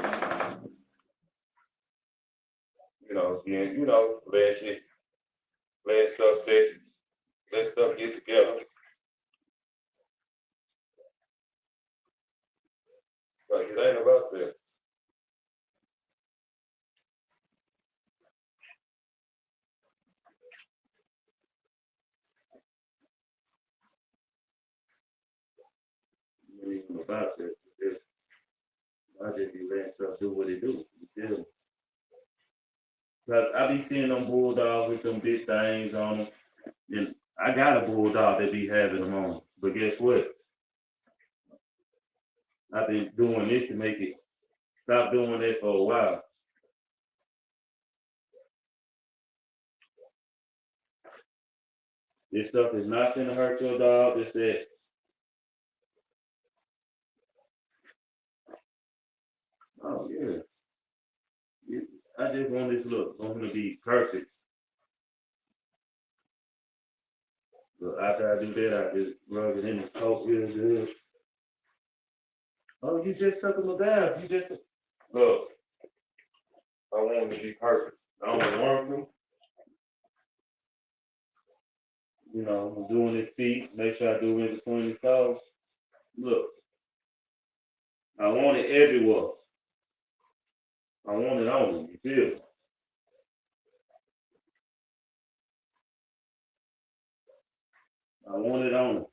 You know, then, you know, let stuff set, let stuff get together. But it ain't about that. It ain't even about that. I just be letting stuff do what it do. You feel me? Cause I be seeing them bulldogs with them big things on them. And I got a bulldog that be having them on. But guess what? I've been doing this to make it stop doing that for a while. This stuff is not gonna hurt your dog. It's that. Oh yeah. I just want this look. I'm gonna be perfect. But after I do that, I just rub it in his coat real good. Oh, you just took him a bath. You just look. I want him to be perfect. I don't want him. You know, I'm doing his feet. Make sure I do in between his toes. Look, I want it everywhere. I want it on him. You feel me? I want it on him.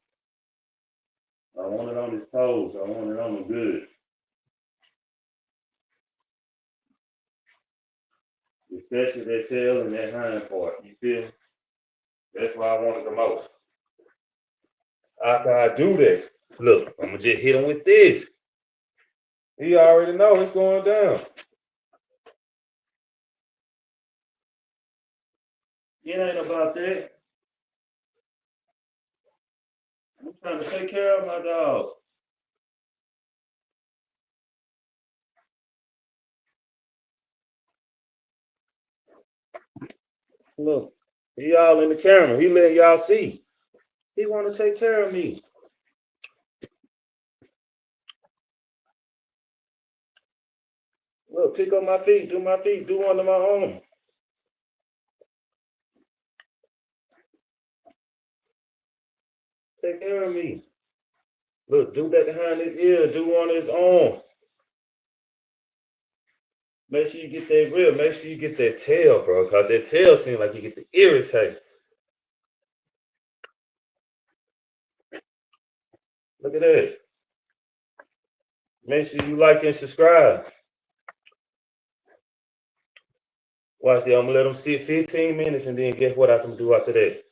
I want it on his toes. I want it on him good. Especially that tail and that hind part. You feel me? That's why I want it the most. After I do that, look, I'm gonna just hit him with this. He already know it's going down. It ain't about that. I'm trying to take care of my dog. Look, he all in the camera. He letting y'all see. He want to take care of me. Look, pick up my feet, do one of my own. Take care of me. Look, do that behind his ear, do on his arm. Make sure you get that rib. Make sure you get that tail, bro, because that tail seems like you get to irritate. Look at that. Make sure you like and subscribe. Watch that. I'm going to let them sit 15 minutes, and then guess what I can do after that?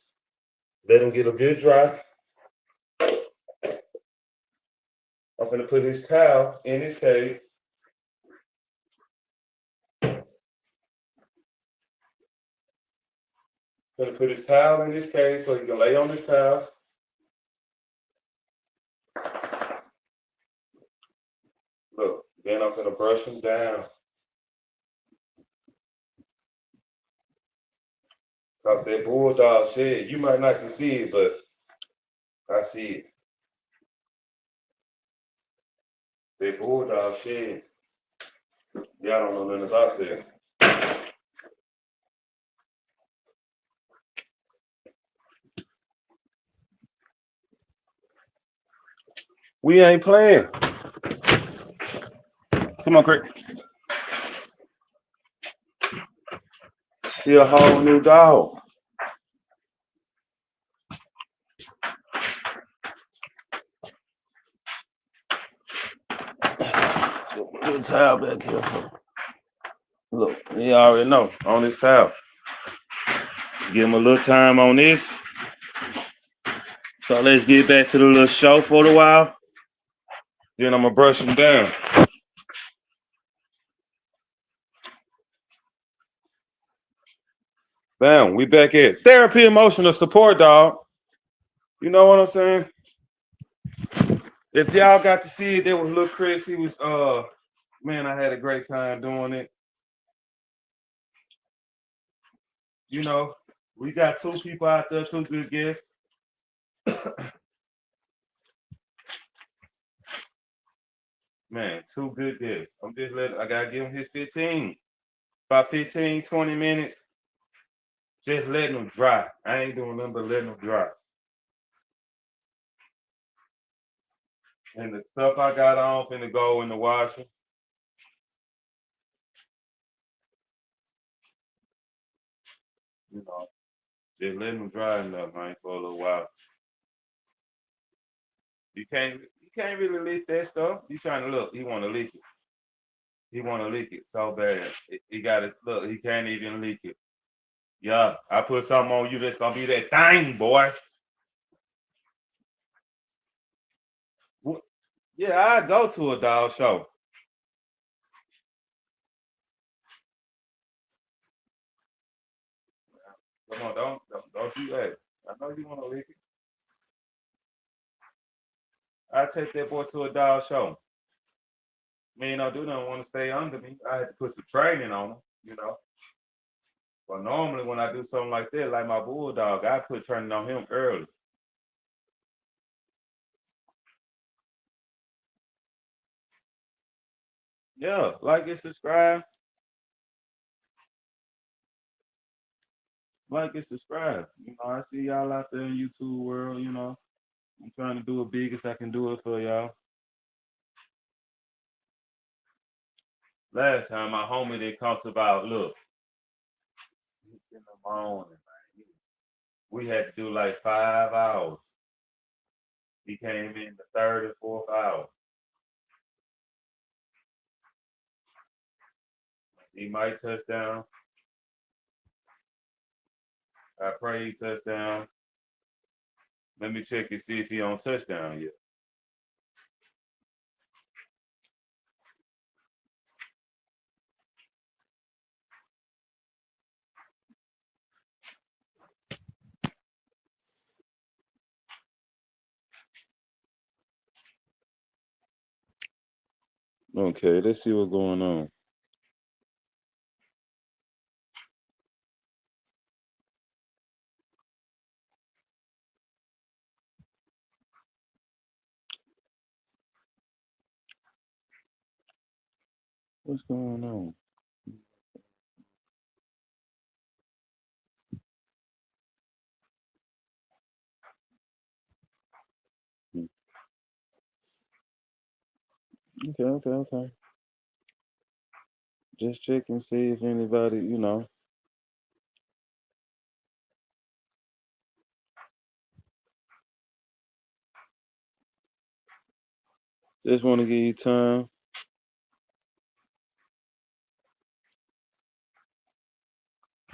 Let them get a good dry. I'm going to put his towel in his cage. Going to put his towel in his cage so he can lay on his towel. Look, then I'm going to brush him down. Because that bulldog shed, you might not can see it, but I see it. That bulldog shed, y'all don't know nothing about that. We ain't playing. Come on, Craig. He a whole new dog. Put a towel back here. Look, he already know on his towel. Give him a little time on this. So let's get back to the little show for a while. Then I'm gonna brush him down. Bam, we back at Therapy.Emotional.Support.Dog. You know what I'm saying? If y'all got to see it, there was little Chris. He was man, I had a great time doing it. You know, we got 2 people out there, 2 good guests. Man, 2 good guests. I gotta give him his 15. About 15, 20 minutes. Just letting them dry. I ain't doing nothing but letting them dry. And the stuff I got on finna go in the washer. You know, just letting them dry enough, man, for a little while. You can't really leak that stuff. You trying to look, he wanna leak it. He wanna leak it so bad. He got it, look, he can't even leak it. Yeah, I put something on you that's gonna be that thing, boy. Yeah, I go to a dog show. Come on, don't do that. I know you want to lick it. I take that boy to a dog show. Me and do don't want to stay under me. I had to put some training on him, you know. But normally when I do something like that, like my bulldog, I put training on him early. Yeah, like and subscribe. Like and subscribe. You know, I see y'all out there in YouTube world, you know. I'm trying to do it big as I can do it for y'all. Last time my homie they talked about, look, 6 in the morning, man. We had to do like 5 hours. He came in the 3rd and 4th hour. He might touch down. I pray he touchdown. Let me check and see if he on touchdown yet. Okay, let's see what's going on. What's going on? Okay. Just check and see if anybody, you know. Just want to give you time.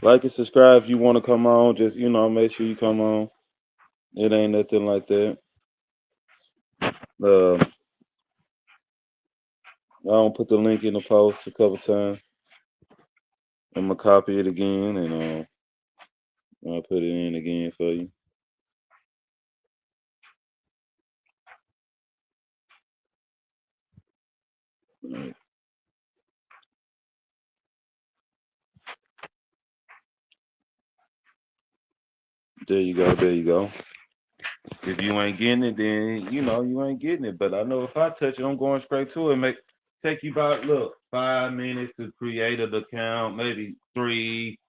Like and subscribe if you want to come on. Just, you know, make sure you come on. It ain't nothing like that. I don't put the link in the post a couple times. I'm gonna copy it again and I'll put it in again for you. Right. There you go. If you ain't getting it, then you know you ain't getting it. But I know if I touch it, I'm going straight to it. Take you about 5 minutes to create an account, maybe 3.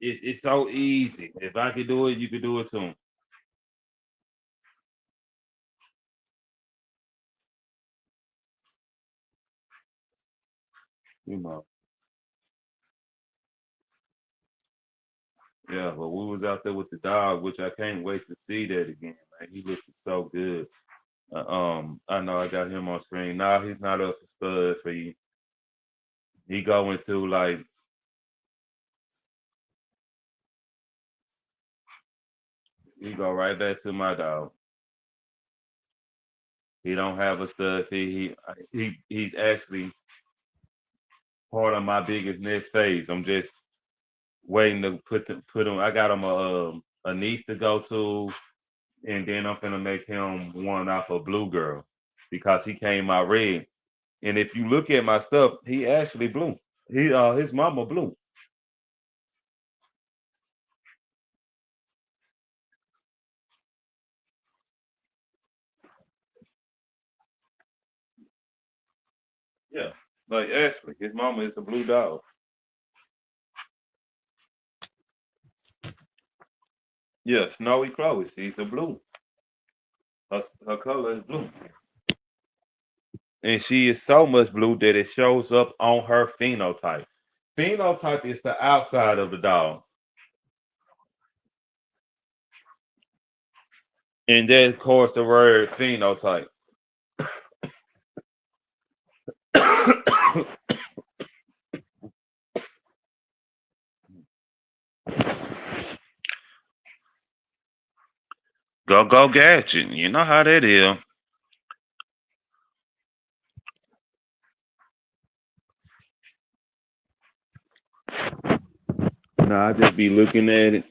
It's so easy. If I could do it, you could do it too. You know. Yeah, but we was out there with the dog, which I can't wait to see that again, man. He looked so good. I know I got him on screen. Now he's not up for stud for you. He going to like he go right back to my dog. He don't have a stud feet. He's actually part of my biggest next phase. I'm just waiting to put him. I got him a niece to go to, and then I'm gonna make him one off a blue girl because he came out red. And if you look at my stuff, he actually blue. His mama blue. Yeah, like Ashley, his mama is a blue dog. Yeah, Snowy Chloe, she's a blue. Her color is blue. And she is so much blue that it shows up on her phenotype. Phenotype is the outside of the dog. And that, of course, the word phenotype. Go gadget. You know how that is. Nah, I just be looking at it.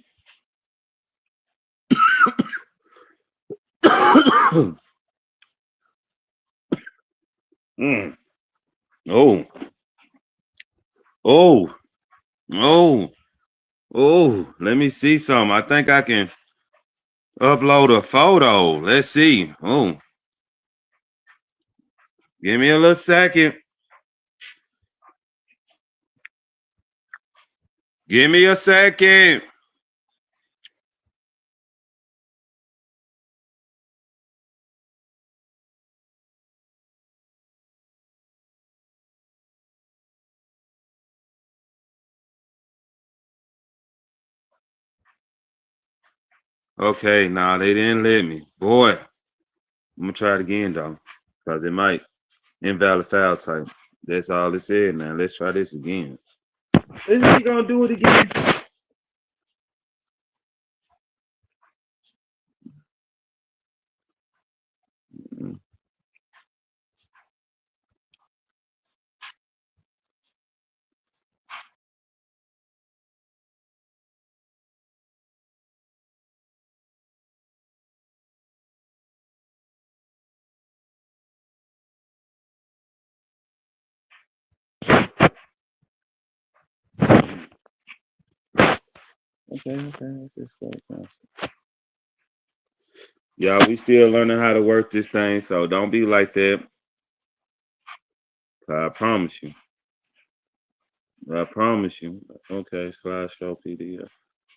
Mm. Oh, oh, oh, oh. Let me see something. I think I can upload a photo. Let's see. Oh, give me a little second. Give me a second. Okay, nah, they didn't let me. Boy, I'm gonna try it again though, because it might invalid file type. That's all it said. Now let's try this again. Is he gonna do it again? Okay, let's just go. Y'all, we still learning how to work this thing, so don't be like that. I promise you. I promise you. Okay, slideshow PDF.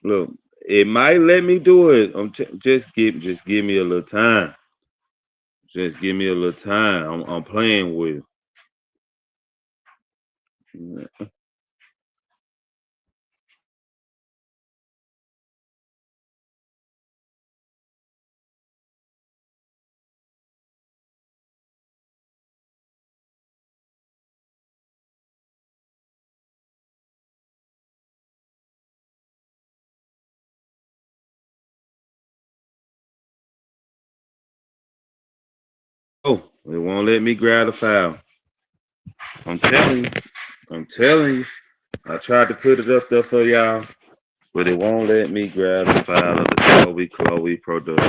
Look, it might let me do it. Just give me a little time. Just give me a little time. I'm playing with it. Oh, it won't let me grab the file. I'm telling you. I'm telling you. I tried to put it up there for y'all, but it won't let me grab the file of the Chloe product.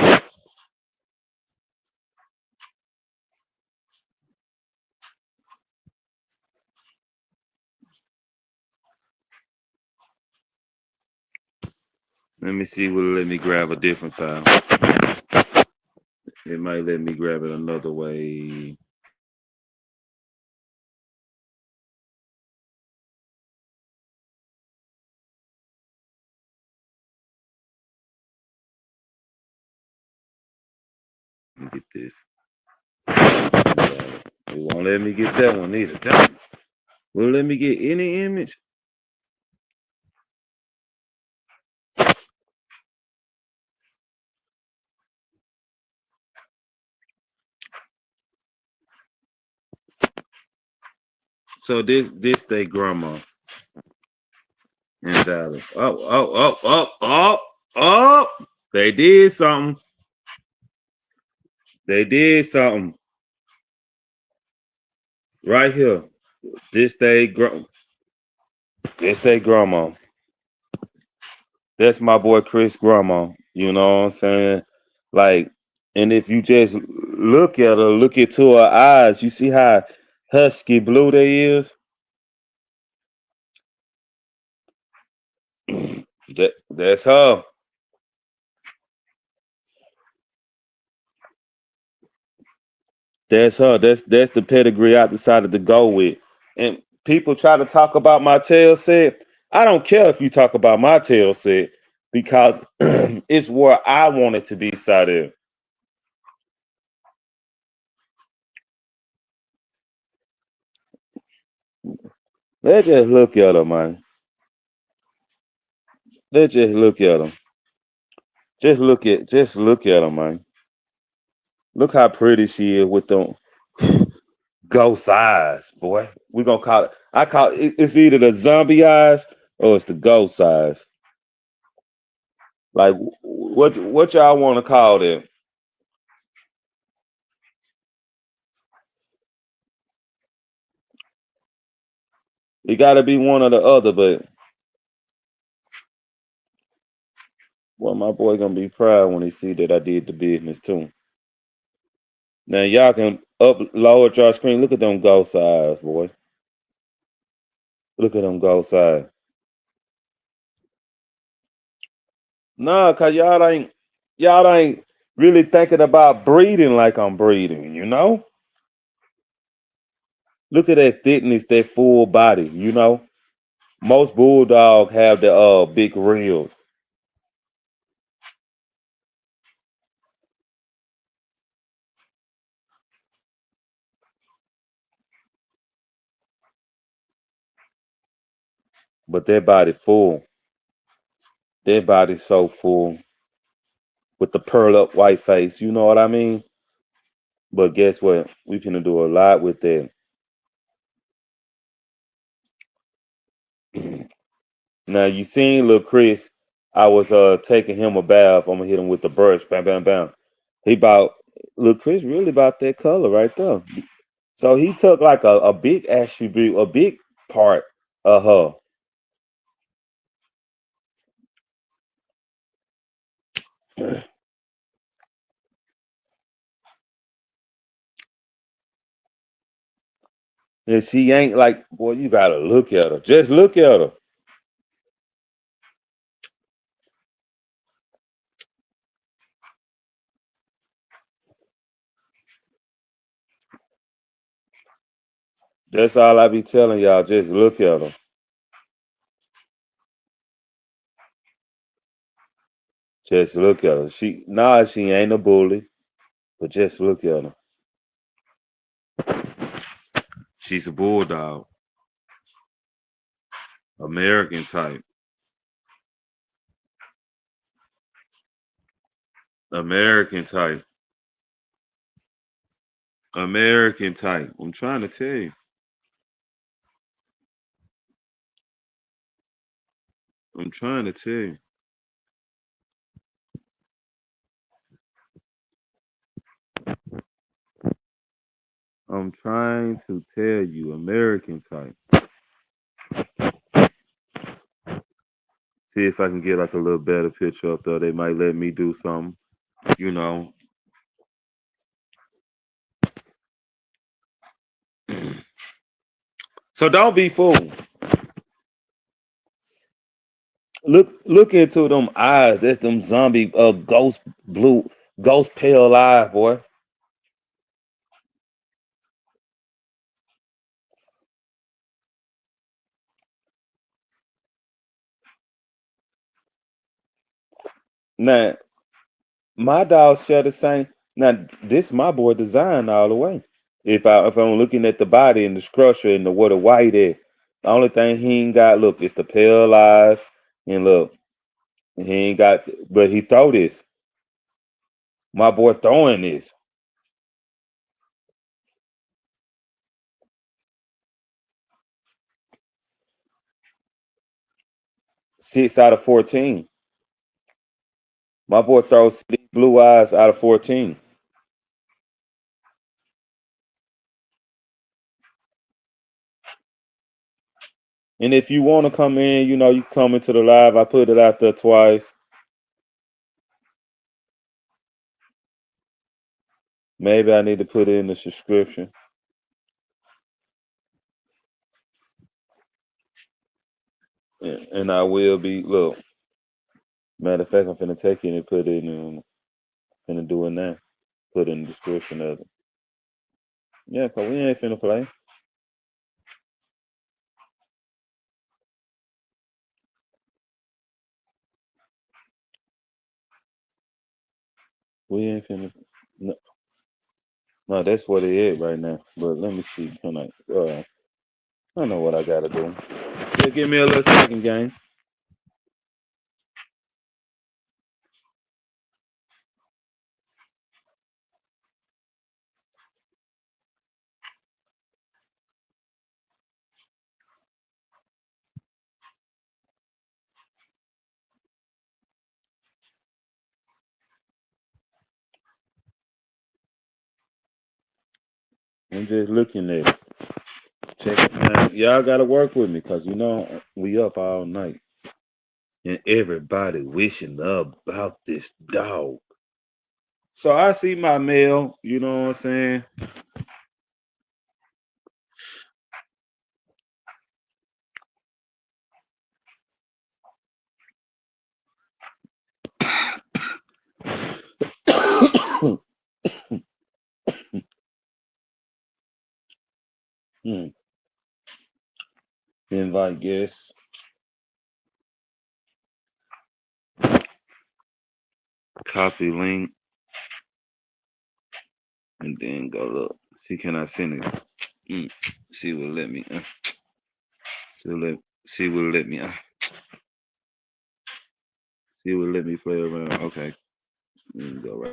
Let me see. Will it let me grab a different file? It might let me grab it another way. Let me get this. It won't let me get that one either. Damn. Will it let me get any image? So this they grandma invalid. Up. They did something. They did something. Right here. This day grandma. That's my boy Chris grandma. You know what I'm saying? Like, and if you just look at her, look into her eyes, you see how husky blue they is? That's her. That's her. That's the pedigree I decided to go with. And people try to talk about my tail set. I don't care if you talk about my tail set because it's where I want it to be, Sadell. Let's just look at her, man. Let's just look at her. Just look at her, man. Look how pretty she is with them ghost eyes, boy. We gonna call it. I call it's either the zombie eyes or it's the ghost eyes. Like what y'all want to call them? It got to be one or the other, but well, my boy gonna be proud when he see that I did the business too. Now y'all can lower your screen. Look at them ghost eyes, boys. Look at them ghost eyes. Nah, cause y'all ain't really thinking about breeding like I'm breeding. You know. Look at that thickness, that full body. You know. Most bulldog have the big reels, but their body full. Their body's so full with the pearl up white face. You know what I mean? But guess what? We finna do a lot with that. Now you seen little Chris. I was taking him a bath. I'm gonna hit him with the brush. Bam, bam, bam. He about little Chris really about that color right there. So he took like a big attribute, a big part of her. And she ain't like, boy, you gotta look at her. Just look at her. That's all I be telling y'all. Just look at her. Just look at her. She ain't a bully, but just look at her. She's a bulldog, American type, American type, American type. I'm trying to tell you. I'm trying to tell you. I'm trying to tell you, American type. See if I can get like a little better picture up there. They might let me do something, you know. So don't be fooled. Look into them eyes. That's them zombie ghost blue, ghost pale eyes, boy. Now my dog share the same. Now this my boy design all the way. If I'm looking at the body and the structure and the what the white is, the only thing he ain't got look is the pale eyes and look he ain't got. But he throw this. My boy throwing this 6 out of 14. My boy throws blue eyes out of 14. And if you want to come in, you come into the live. I put it out there twice. Maybe I need to put it in the subscription. And I will be, look, matter of fact, I'm finna take it and put it in, finna do it now. Put it in the description of it. Yeah, because we ain't finna play. We ain't finna. No, no, that's what it is right now. But let me see. Can I know what I gotta do. Yeah, give me a little second, game. I'm just looking at it. Check it out. Y'all gotta work with me because we up all night. And everybody wishing about this dog. So I see my mail, you know what I'm saying? Invite guests. Copy link. And then go look. See, can I send it? See what let me. See what let me. See what let me play around. Okay. Go right.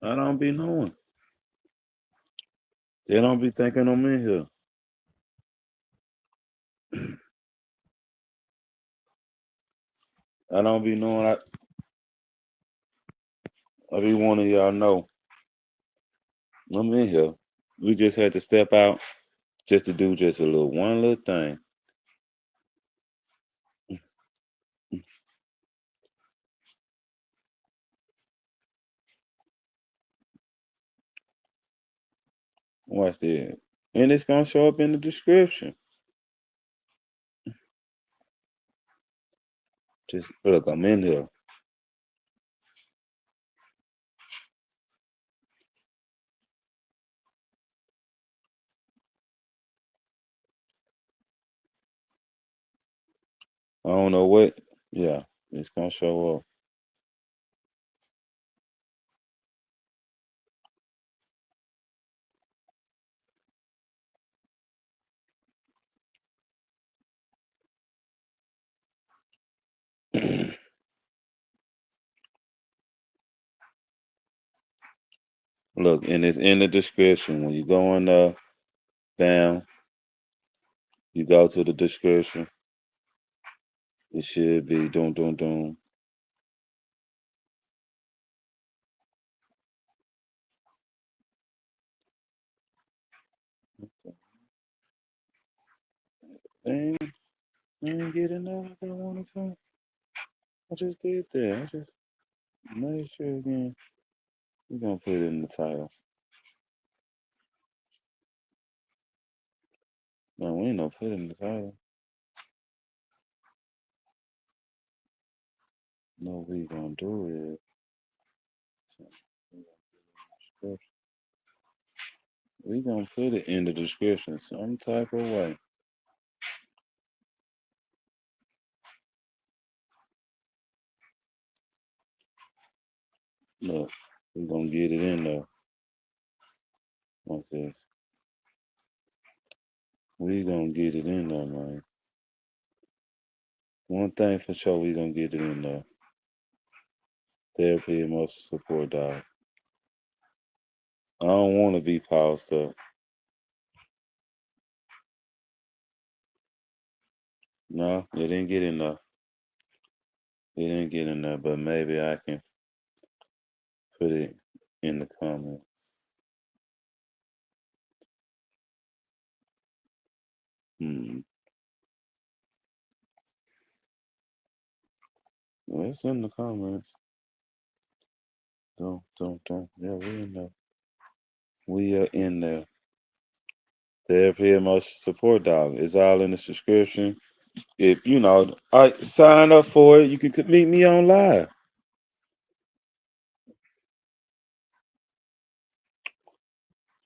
I don't be knowing. They don't be thinking I'm in here. I don't be knowing. I be wanting y'all know I'm in here. We just had to step out just to do just one little thing. Watch that. And it's gonna show up in the description. Just look, I'm in here. I don't know what. Yeah, it's gonna show up. Look, and it's in the description. When you go on down, you go to the description. It should be doom. Dang, I didn't get in there like I wanted to. I just did that. I just made sure again. We're gonna put it in the title. No, we ain't gonna put it in the title. No, we gonna do it. We gonna put it in the description some type of way. Look, we gonna get it in there. What's this? We gonna get it in there, man. One thing for sure, we gonna get it in there. Therapy.Emotional.Support.Dog. I don't want to be paused up. No, it didn't get in there. It didn't get in there, but maybe I can put it in the comments. Well, it's in the comments. Don't. Yeah, we in there. We are in there. Therapy.Emotional.Support.Dog. It's all in the description. If I sign up for it, you can meet me on live.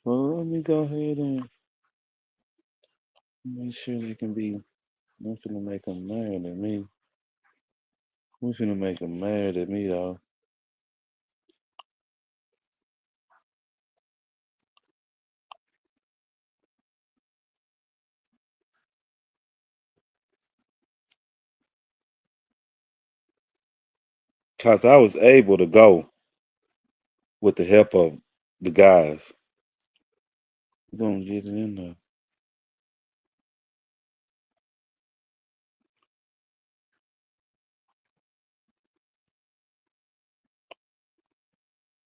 Well, let me go ahead and make sure they can be. I'm finna make them mad at me. We finna make them mad at me, though. Because I was able to go with the help of the guys. We're going to get it in there.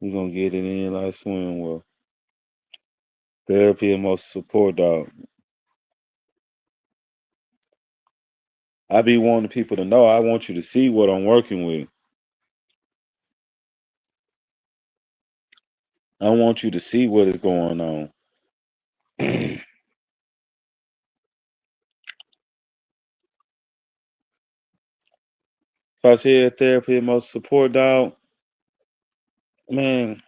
We're going to get it in like swim well. Therapy.Emotional.Support.Dog. I be wanting people to know. I want you to see what I'm working with. I want you to see what is going on. If I said Therapy.Emotional.Support.Dog, man,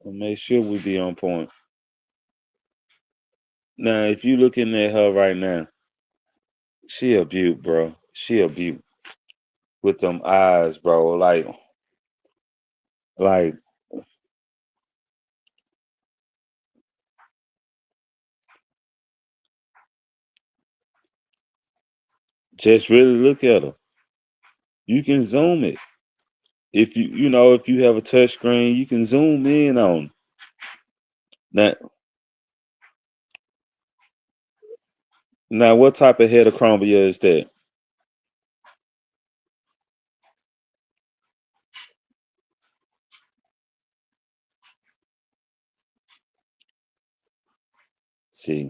I'll make sure we be on point. Now, if you looking at her right now, she a beaut, bro. She a beaut with them eyes, bro. Like just really look at her. You can zoom it. If if you have a touch screen, you can zoom in on that. Now, what type of heterochromia is that? See,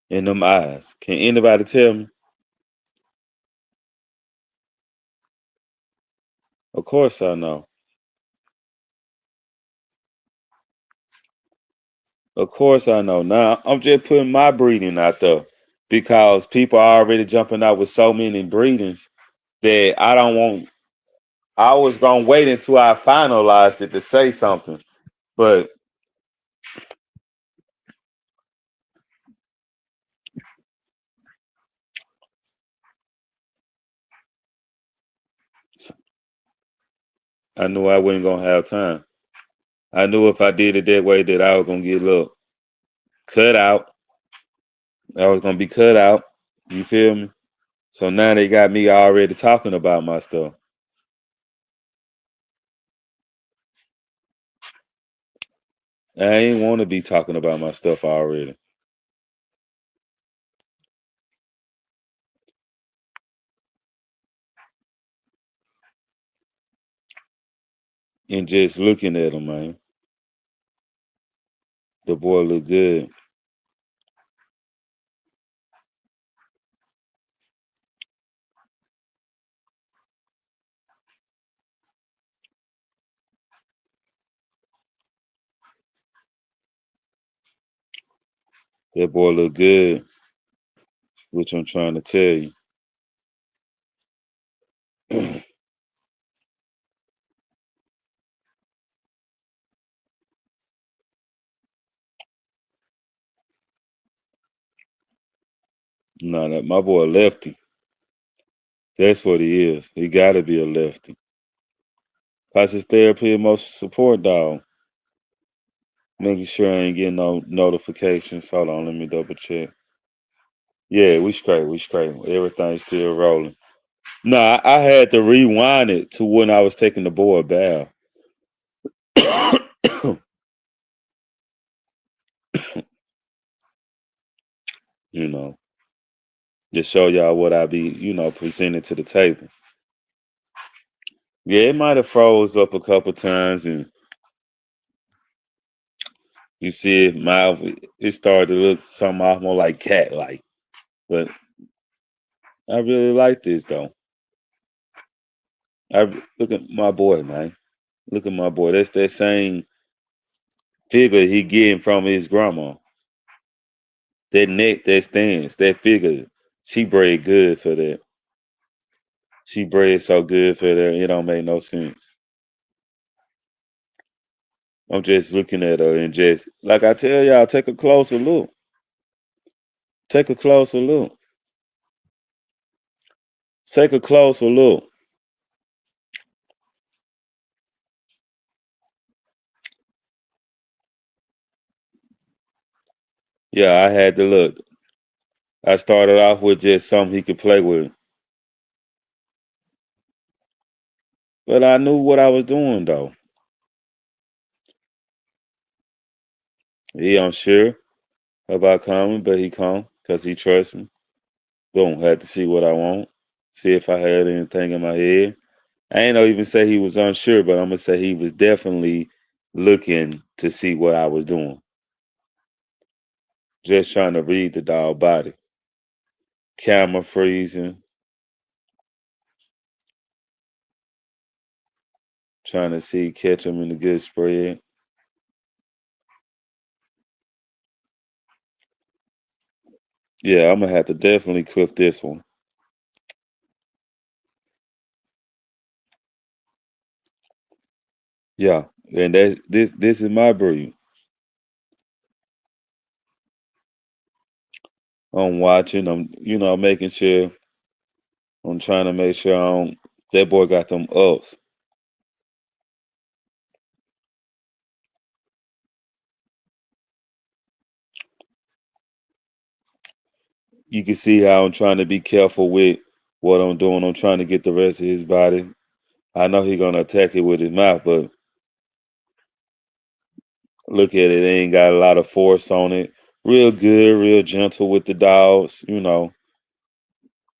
in them eyes. Can anybody tell me? Of course I know. Of course I know. Now, I'm just putting my breeding out there because people are already jumping out with so many breedings that I don't want. I was going to wait until I finalized it to say something. But I knew I wasn't going to have time. I knew if I did it that way that I was going to get a little cut out. I was going to be cut out. You feel me? So now they got me already talking about my stuff. I ain't want to be talking about my stuff already. And just looking at them, man. The boy look good. That boy look good, which I'm trying to tell you. No, that my boy a lefty. That's what he is. He gotta be a lefty. That's his Therapy.Emotional.Support.Dog. Making sure I ain't getting no notifications. Hold on, let me double check. Yeah, we straight. We straight. Everything's still rolling. No, I had to rewind it to when I was taking the boy bath. You know, just show y'all what I be, presenting to the table. Yeah, it might have froze up a couple times, and you see it mouth. It started to look something off more like cat like. But I really like this though. I look at my boy, man. Look at my boy. That's that same figure he getting from his grandma. That neck, that stance, that figure. She braid good for that. She braid so good for that. It don't make no sense. I'm just looking at her and just like I tell y'all, take a closer look. Take a closer look. Take a closer look. Yeah, I had to look. I started off with just something he could play with. But I knew what I was doing though. He unsure about coming, but he come because he trusts me. Boom, had to see what I want. See if I had anything in my head. I ain't gonna even say he was unsure, but I'm gonna say he was definitely looking to see what I was doing. Just trying to read the dog body. Camera freezing. Trying to see, catch him in a good spread. Yeah, I'm gonna have to definitely clip this one. Yeah, and that's this is my breed. I'm watching. I'm making sure. I'm trying to make sure I don't. That boy got them ups. You can see how I'm trying to be careful with what I'm doing. I'm trying to get the rest of his body. I know he's gonna attack it with his mouth, but look at it. They ain't got a lot of force on it. Real good, real gentle with the dogs.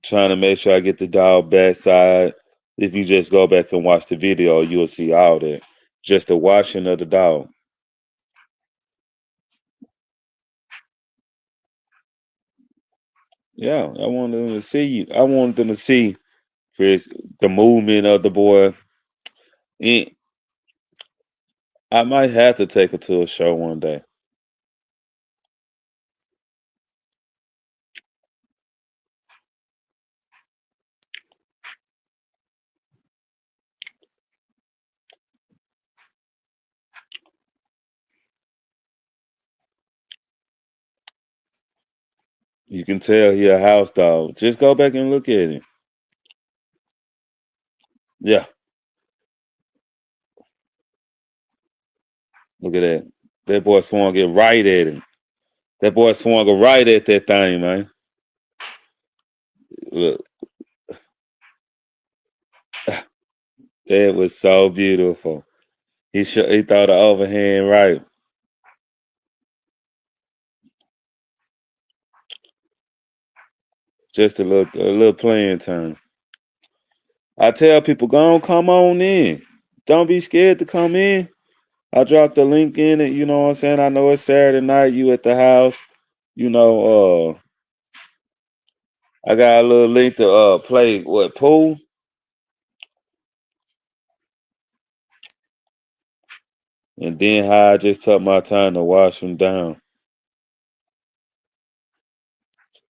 Trying to make sure I get the dog backside. If you just go back and watch the video, you'll see all that. Just the washing of the dog. Yeah, I want them to see you. I want them to see Chris the movement of the boy. And I might have to take her to a show one day. You can tell he a house dog. Just go back and look at him. Yeah, look at that. That boy swung it right at him. That boy swung it right at that thing, man. Look, that was so beautiful. He thought the overhand right. Just a little playing time. I tell people, go on, come on in. Don't be scared to come in. I dropped the link in it. You know what I'm saying? I know it's Saturday night. You at the house. You know, I got a little link to play what pool, and then how I just took my time to wash them down.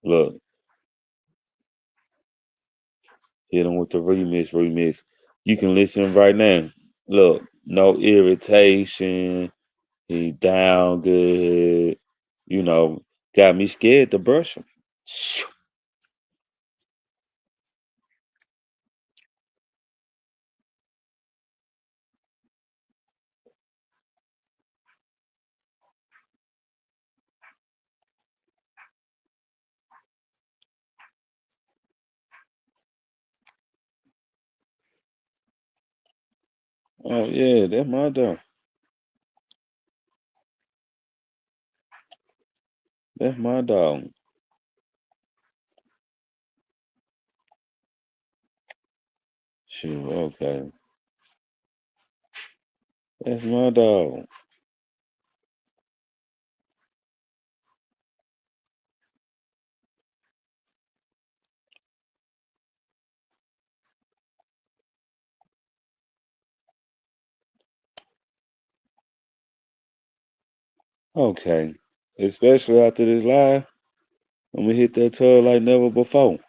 Look, hit them with the remix. You can listen right now. Look, no irritation. He down good. You know, got me scared to brush him. Oh yeah, that's my dog. That's my dog. Shoot, okay. That's my dog. Okay. Especially after this live, I'm gonna hit that tub like never before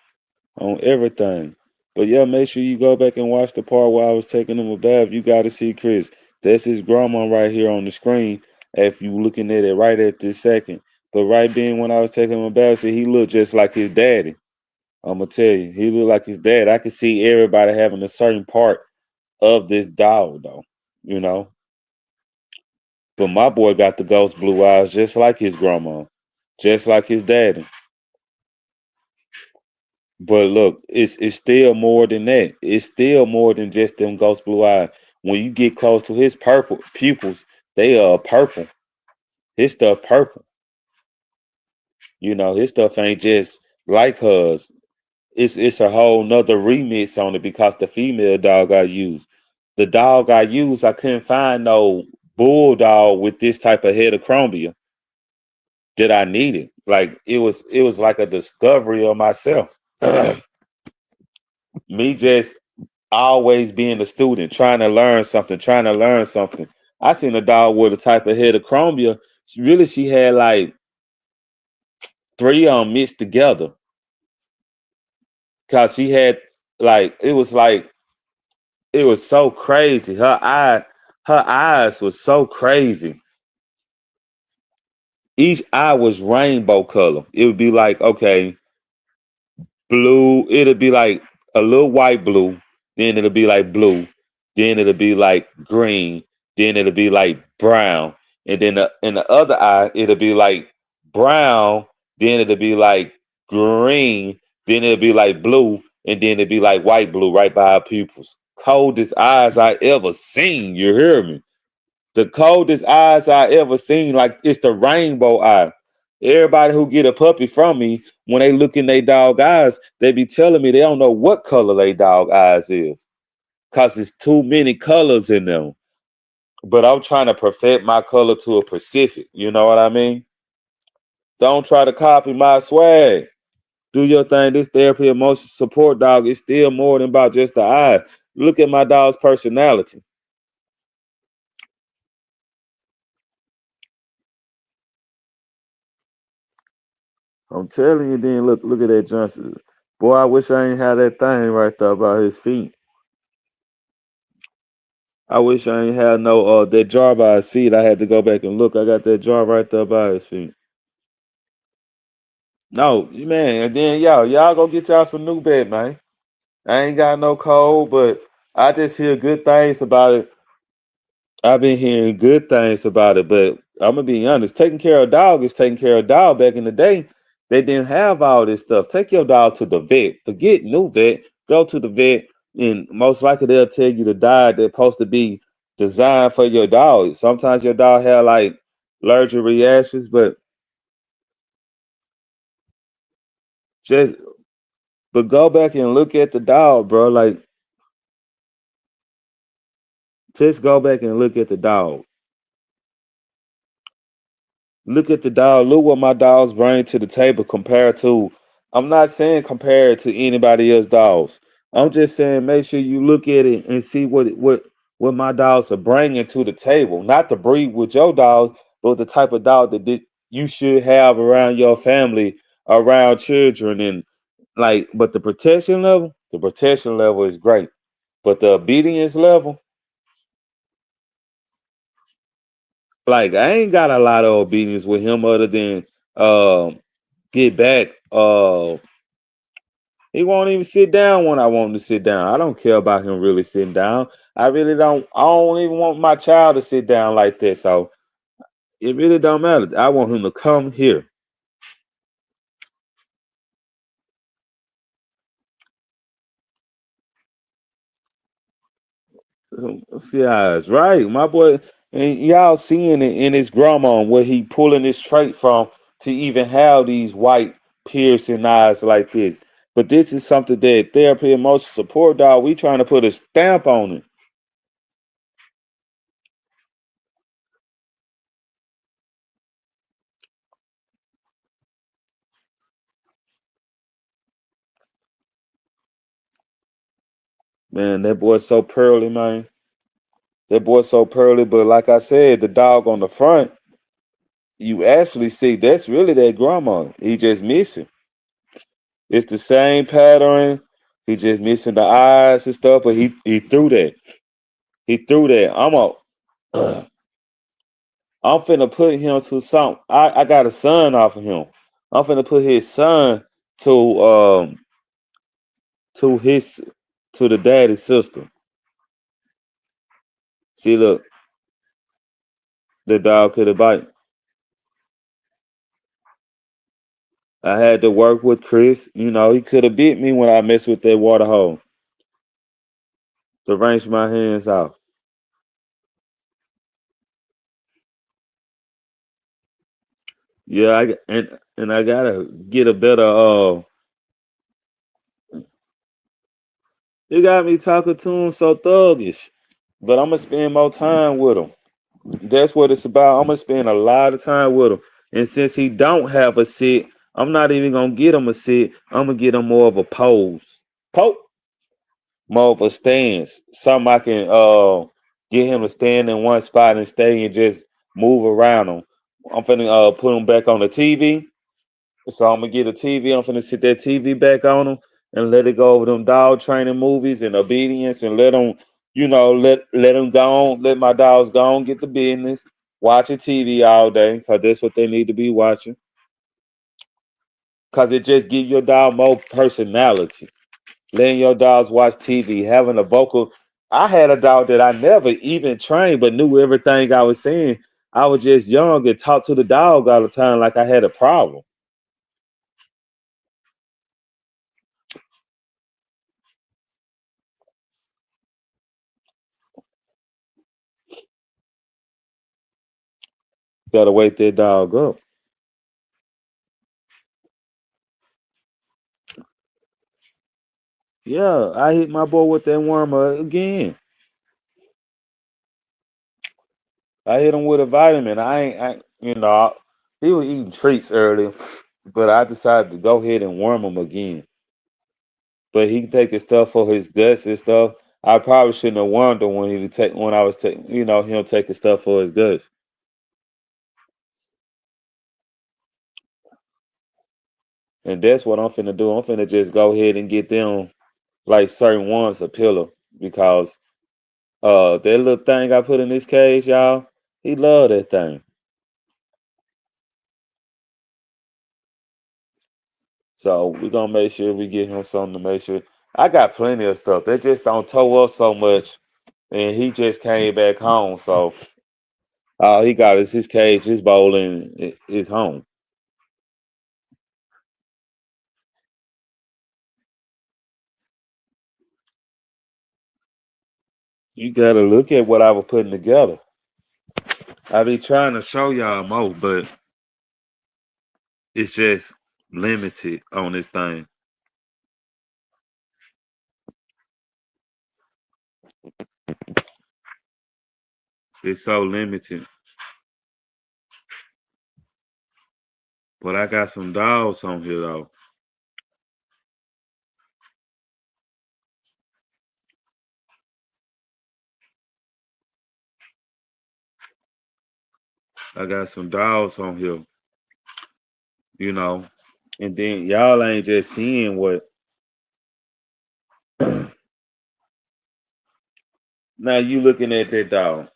on everything. But yeah, make sure you go back and watch the part where I was taking him a bath. You got to see Chris. That's his grandma right here on the screen. If you looking at it right at this second. But right then when I was taking him a bath, see, he looked just like his daddy. I'm gonna tell you, he looked like his dad. I could see everybody having a certain part of this dog, though. You know. But my boy got the ghost blue eyes just like his grandma, just like his daddy. But look, it's still more than that. It's still more than just them ghost blue eyes. When you get close to his purple pupils, they are purple. His stuff purple. You know, his stuff ain't just like hers. It's a whole nother remix on it because the female dog I use. The dog I use, I couldn't find no bulldog with this type of head of chromia that I needed. Like it was like a discovery of myself. Me just always being a student, trying to learn something, trying to learn something. I seen a dog with a type of head of chromia. Really, she had like three of them mixed together. Cause she had like it was so crazy. Her eyes was so crazy. Each eye was rainbow color. It would be like, okay, blue, it'll be like a little white blue, then it'll be like blue, then it'll be like green, then it'll be like brown, and then in the other eye, it'll be like brown, then it'll be like green, then it'll be like blue, and then it'll be like white blue right by our pupils. Coldest eyes I ever seen, you hear me? The coldest eyes I ever seen, like it's the rainbow eye. Everybody who get a puppy from me, when they look in their dog eyes, they be telling me they don't know what color their dog eyes is. Cause it's too many colors in them. But I'm trying to perfect my color to a Pacific. You know what I mean? Don't try to copy my swag. Do your thing. This therapy emotion support dog is still more than about just the eye. Look at my dog's personality. I'm telling you, then look at that Johnson. Boy, I wish I ain't had that thing right there about his feet. I wish I ain't had no that jar by his feet. I had to go back and look. I got that jar right there by his feet. No, man, and then y'all go get y'all some new bed, man. I ain't got no cold, but I just hear good things about it. I've been hearing good things about it, but I'm gonna be honest. Taking care of dog is taking care of dog. Back in the day, they didn't have all this stuff. Take your dog to the vet. Forget new vet. Go to the vet, and most likely they'll tell you the diet that's supposed to be designed for your dog. Sometimes your dog have like allergic reactions, but just but go back and look at the dog, bro. Like just go back and look at the dog. Look at the dog. Look what my dogs bring to the table compared to. I'm not saying compared to anybody else's dogs. I'm just saying make sure you look at it and see what my dogs are bringing to the table. Not the breed with your dog, but the type of dog you should have around your family, around children, and like. But the protection level is great. But the obedience level, like I ain't got a lot of obedience with him other than um get back. He won't even sit down when I want him to sit down. I don't care about him really sitting down. I really don't. I don't even want my child to sit down like that. So it really don't matter. I want him to come here. See how it's right, my boy. And y'all seeing it in his grandma where he pulling this trait from to even have these white piercing eyes like this. But this is something that therapy emotional support dog. We trying to put a stamp on it. Man, that boy's so pearly, man. That boy's so pearly. But like I said, the dog on the front, you actually see that's really that grandma. He just missing. It's the same pattern. He just missing the eyes and stuff. But he threw that. He threw that. I'm finna put him to some. I got a son off of him. I'm finna put his son to to his to the daddy's sister. See, look, the dog could have bite. I had to work with Chris. You know, he could have bit me when I messed with that water hole to wrench my hands off. Yeah, and I gotta get a better. It got me talking to him so thuggish, but I'm gonna spend more time with him. That's what it's about. I'm gonna spend a lot of time with him, and since he don't have a sit, I'm not even gonna get him a sit. I'm gonna get him more of a pose. Poke. More of a stance. Something I can get him to stand in one spot and stay and just move around him. I'm finna put him back on the TV. So I'm gonna get a TV. I'm finna sit that TV back on him and let it go over them dog training movies and obedience and let them, let them go on, let my dogs go on, get the business, watching TV all day, cause that's what they need to be watching. Cause it just give your dog more personality. Letting your dogs watch TV, having a vocal. I had a dog that I never even trained, but knew everything I was saying. I was just young and talked to the dog all the time like I had a problem. Gotta wake that dog up. Yeah, I hit my boy with that wormer again. I hit him with a vitamin. He was eating treats earlier, but I decided to go ahead and worm him again. But he can take his stuff for his guts and stuff. I probably shouldn't have warned him when I was taking, him taking stuff for his guts. And that's what I'm finna do. I'm finna just go ahead and get them like certain ones a pillow because that little thing I put in this cage, y'all, he love that thing. So we're gonna make sure we get him something to make sure. I got plenty of stuff. They just don't toe up so much. And he just came back home. So all he got is his cage, his bowl, and his home. You gotta look at what I was putting together. I be trying to show y'all more, but it's just limited on this thing. It's so limited. But I got some dogs on here though. I got some dogs on here, you know. And then y'all ain't just seeing what now you looking at that dog.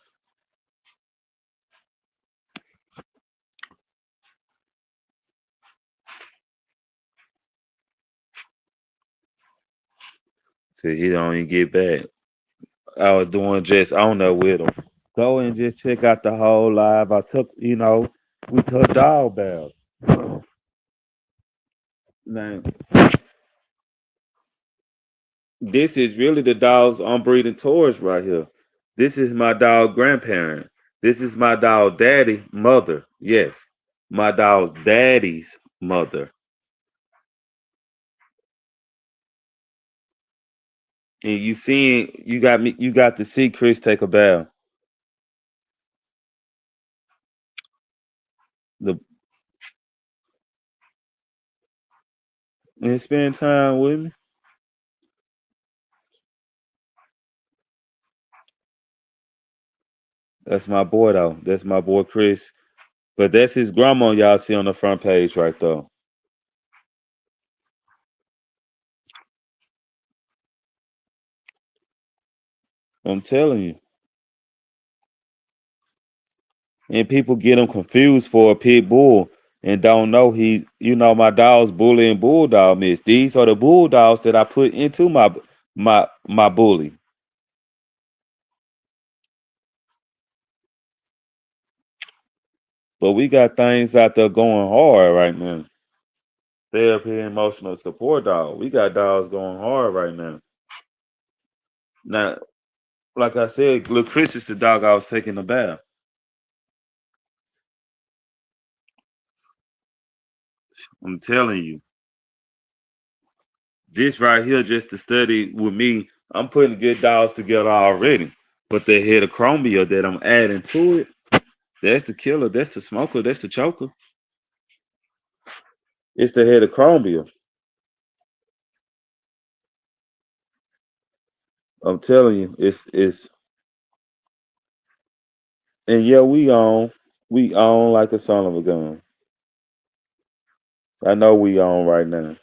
See, he don't even get back. I was doing just on there with him. Go and just check out the whole live. I took, we took dog baths. Now, this is really the dog's I'm breeding towards right here. This is my dog grandparent. This is my dog daddy mother. Yes, my dog's daddy's mother. And you got to see Chris take a bath. The and spend time with me. That's my boy though. That's my boy Chris. But that's his grandma y'all see on the front page right there. I'm telling you. And people get him confused for a pit bull and don't know my dog's bully and bulldog mix. These are the bulldogs that I put into my bully. But we got things out there going hard right now. Therapy.Emotional.Support.Dog. We got dogs going hard right now. Now, like I said, look, Chris is the dog I was taking a bath. I'm telling you. This right here, just to study with me, I'm putting good dogs together already. But the heterochromia that I'm adding to it, that's the killer, that's the smoker, that's the choker. It's the heterochromia. I'm telling you, it's and yeah, we on like a son of a gun. I know we on right now.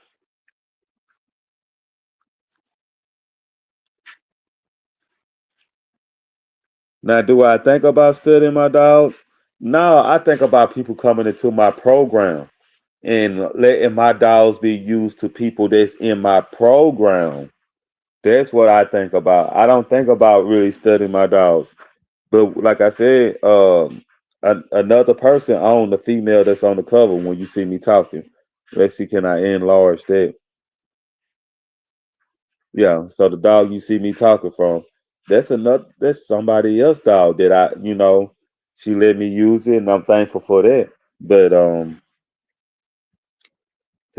Now, do I think about studying my dogs? No, I think about people coming into my program and letting my dogs be used to people that's in my program. That's what I think about. I don't think about really studying my dogs. But like I said, another person on the female that's on the cover when you see me talking. Let's see, can I enlarge that? Yeah. So the dog you see me talking from, that's somebody else dog that she let me use it and I'm thankful for that. But to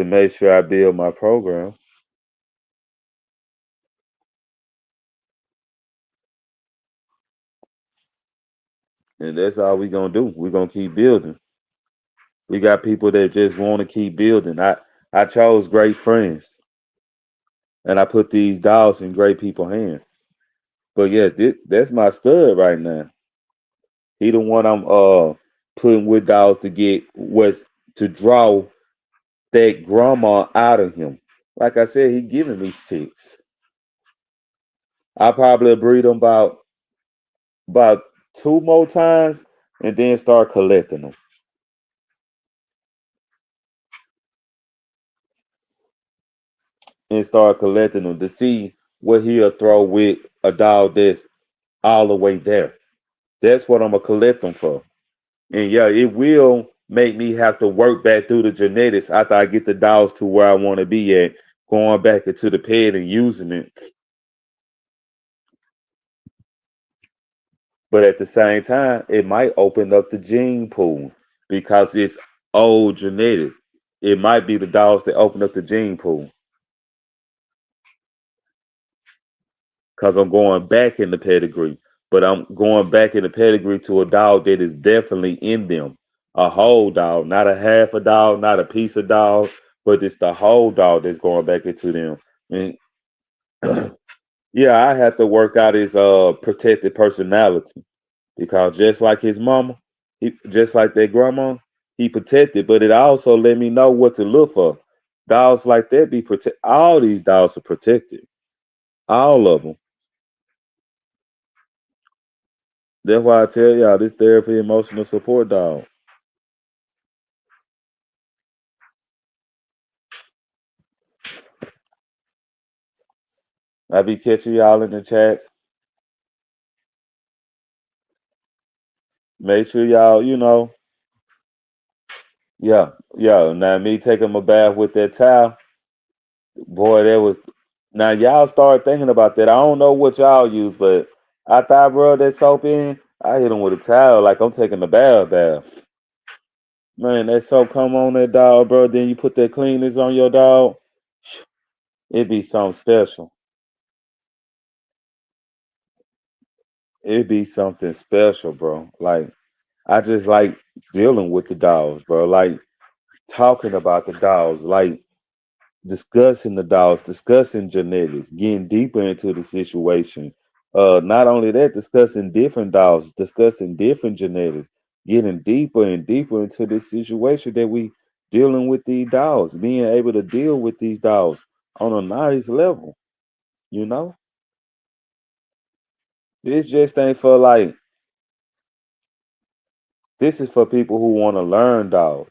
make sure I build my program. And that's all we gonna do. We're gonna keep building. We got people that just want to keep building. I chose great friends, and I put these dogs in great people's hands. But yeah, that's my stud right now. He the one I'm putting with dogs to get what's to draw that grandma out of him. Like I said, he giving me 6. I probably breed him about 2 more times, and then start collecting them. And start collecting them to see what he'll throw with a dog that's all the way there. That's what I'm gonna collect them for. And yeah, it will make me have to work back through the genetics after I get the dogs to where I want to be at, going back into the pet and using it. But at the same time, it might open up the gene pool because it's old genetics. It might be the dogs that open up the gene pool because I'm going back in the pedigree. But I'm going back in the pedigree to a dog that is definitely in them. a whole dog, not a half a dog, not a piece of dog, but it's the whole dog that's going back into them. And yeah, I had to work out his protected personality because just like his mama, just like their grandma, he protected. But it also let me know what to look for. Dogs like that be protect. All these dogs are protected. All of them. That's why I tell y'all this therapy emotional support dog. I be catching y'all in the chats. Make sure y'all, yeah, yeah. Now me taking my bath with that towel, boy, that was. Now y'all start thinking about that. I don't know what y'all use, but after I rub that soap in, I hit them with a towel like I'm taking a bath. Man, that soap come on that dog, bro. Then you put that cleaners on your dog. It be something special. It be something special, bro. Like I just like dealing with the dogs, bro. Like talking about the dogs, like discussing the dogs, discussing genetics, getting deeper into the situation. Not only that, discussing different dogs, discussing different genetics, getting deeper and deeper into this situation that we dealing with these dogs, being able to deal with these dogs on a nice level, you know? This just ain't for like this is for people who want to learn dogs.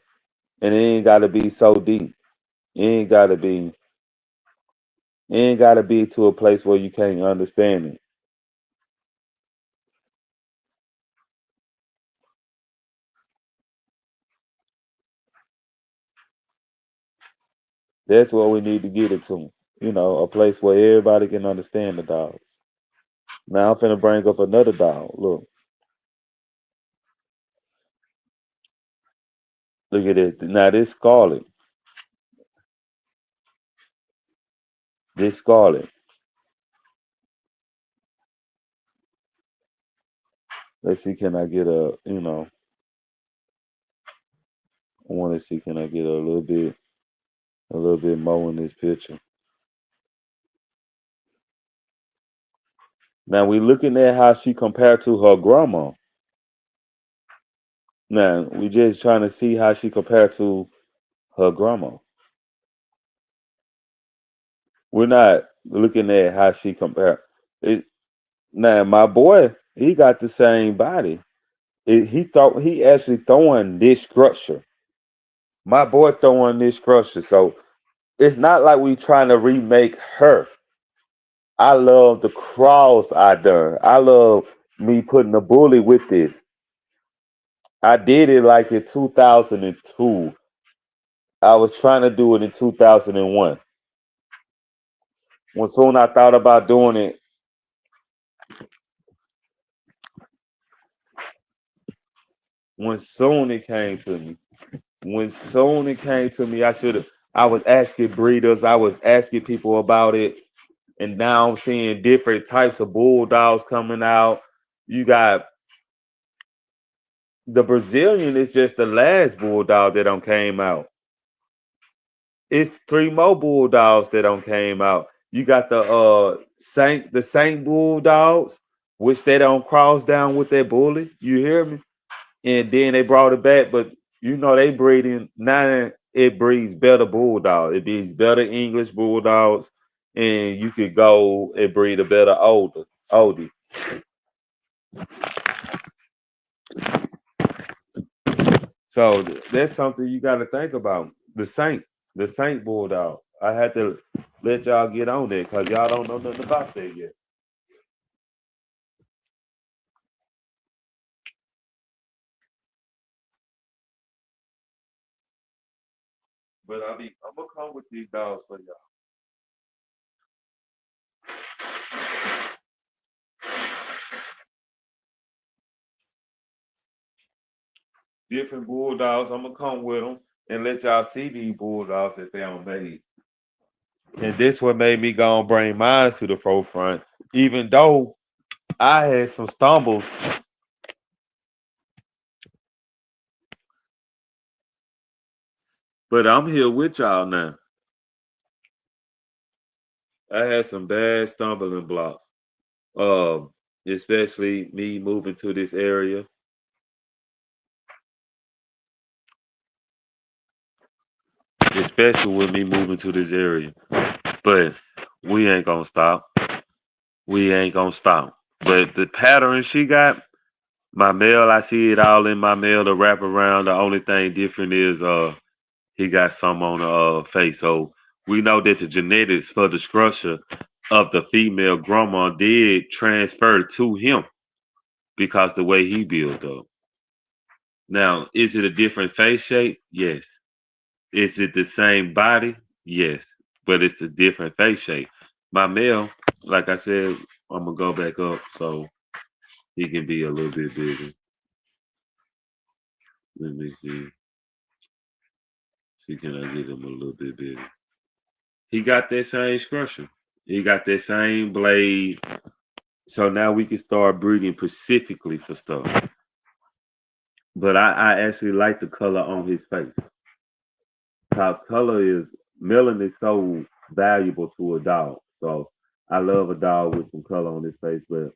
And it ain't gotta be so deep. It ain't gotta be it ain't gotta be to a place where you can't understand it. That's what we need to get it to. A place where everybody can understand the dogs. Now I'm finna bring up another dog. Look at this. Now this Scarlet. This Scarlet. Let's see, can I get I wanna see can I get a little bit more in this picture. Now we looking at how she compared to her grandma. Now we just trying to see how she compared to her grandma. We're not looking at how she compared. It, now my boy, he got the same body. He thought he actually throwing this structure. My boy throwing this structure. So it's not like we trying to remake her. I love the cross I done. I love me putting a bully with this. I did it like in 2002. I was trying to do it in 2001. When soon I thought about doing it, when soon it came to me. When soon it came to me, I was asking breeders, I was asking people about it, and now I'm seeing different types of bulldogs coming out. You got the Brazilian is just the last bulldog that don't came out. It's three more bulldogs that don't came out. You got the Saint bulldogs, which they don't cross down with that bully. You hear me? And then they brought it back, but they breeding now. It breeds better bulldogs. It breeds better English bulldogs, and you could go and breed a better oldie. So that's something you got to think about. The Saint bulldog. I had to let y'all get on there because y'all don't know nothing about that yet. But I'm gonna come with these dogs for y'all. Different bulldogs. I'm gonna come with them and let y'all see these bulldogs that they don't made. And this what made me go and bring mine to the forefront, even though I had some stumbles. But I'm here with y'all now. I had some bad stumbling blocks. Um, Especially me moving to this area. Especially with me moving to this area. But we ain't gonna stop. We ain't gonna stop. But the pattern she got, my mail, I see it all in my mail to wrap around. The only thing different is he got some on the face. So we know that the genetics for the structure of the female grandma did transfer to him because the way he built up. Now, is it a different face shape? Yes. Is it the same body? Yes. But it's the different face shape. My male, like I said, I'm gonna go back up so he can be a little bit bigger. Let me see. See, can I get him a little bit bigger? He got that same structure. He got that same blade. So now we can start breeding specifically for stuff. But I actually like the color on his face. Because color is melanin is so valuable to a dog. So I love a dog with some color on his face. But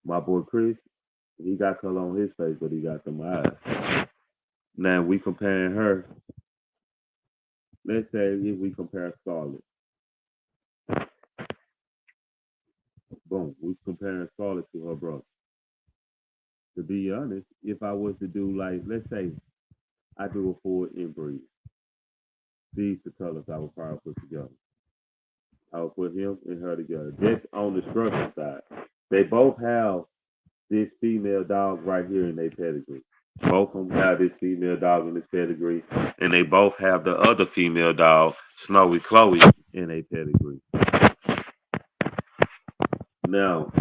my boy Chris, he got color on his face, but he got some eyes. Now we comparing her. Let's say if we compare Scarlet. Boom. We comparing Scarlet to her brother. To be honest, if I was to do like, let's say I do a full inbreed, these the colors I would probably put together. I would put him and her together. Just on the structure side. They both have this female dog right here in their pedigree. Both of them have this female dog in this pedigree. And they both have the other female dog, Snowy Chloe, in their pedigree. Now,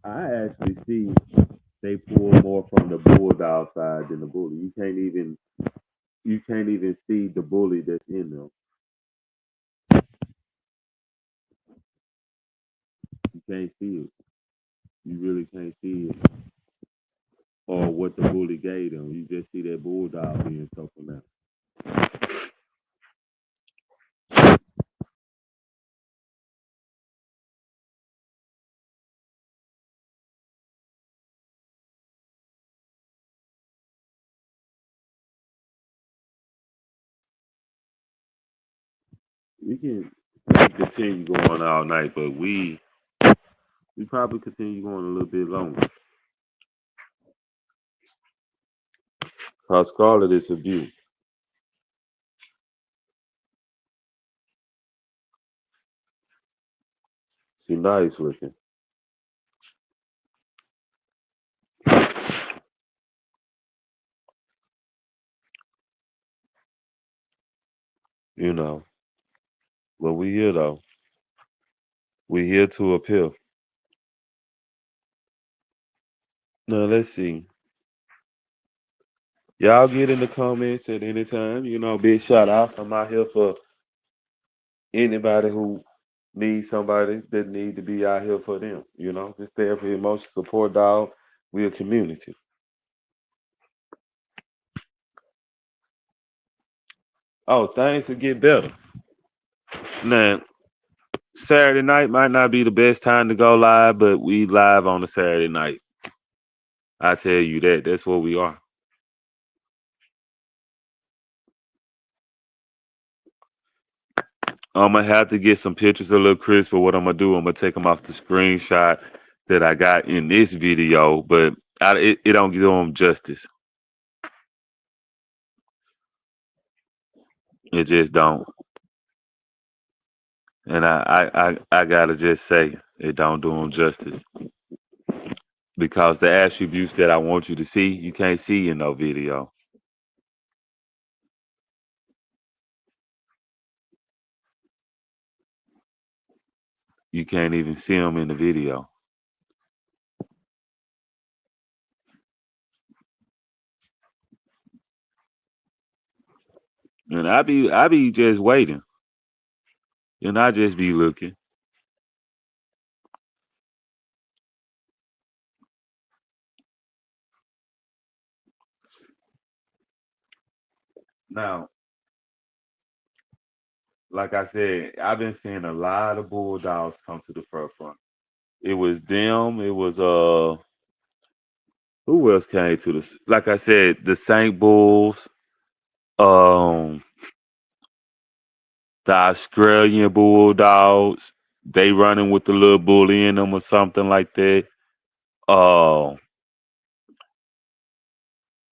I actually see they pull more from the bulldog side than the bully. You can't even see the bully that's in them. You can't see it. You really can't see it. Or what the bully gave them. You just see that bulldog being something else. We can continue going all night, but we probably continue going a little bit longer. Cause Scarlet is a beauty. She nice looking. You know. But we here though. We here to appeal. Now let's see. Y'all get in the comments at any time. You know, big shout outs. I'm out here for anybody who needs somebody that need to be out here for them. You know, this therapy, emotional support dog. We a community. Oh, things will get better. Now, Saturday night might not be the best time to go live, but we live on a Saturday night. I tell you that. That's what we are. I'm gonna have to get some pictures a little crisp, but what I'm gonna do, I'm gonna take them off the screenshot that I got in this video, but it don't give them justice. It just don't. And I gotta just say it don't do them justice. Because the attributes that I want you to see, you can't see in no video. You can't even see them in the video. And I be just waiting. And I just be looking. Now, like I said, I've been seeing a lot of bulldogs come to the forefront. It was them. It was who else came to this? Like I said, the Saint Bulls, um, the Australian Bulldogs. They running with the little bully in them or something like that. Uh,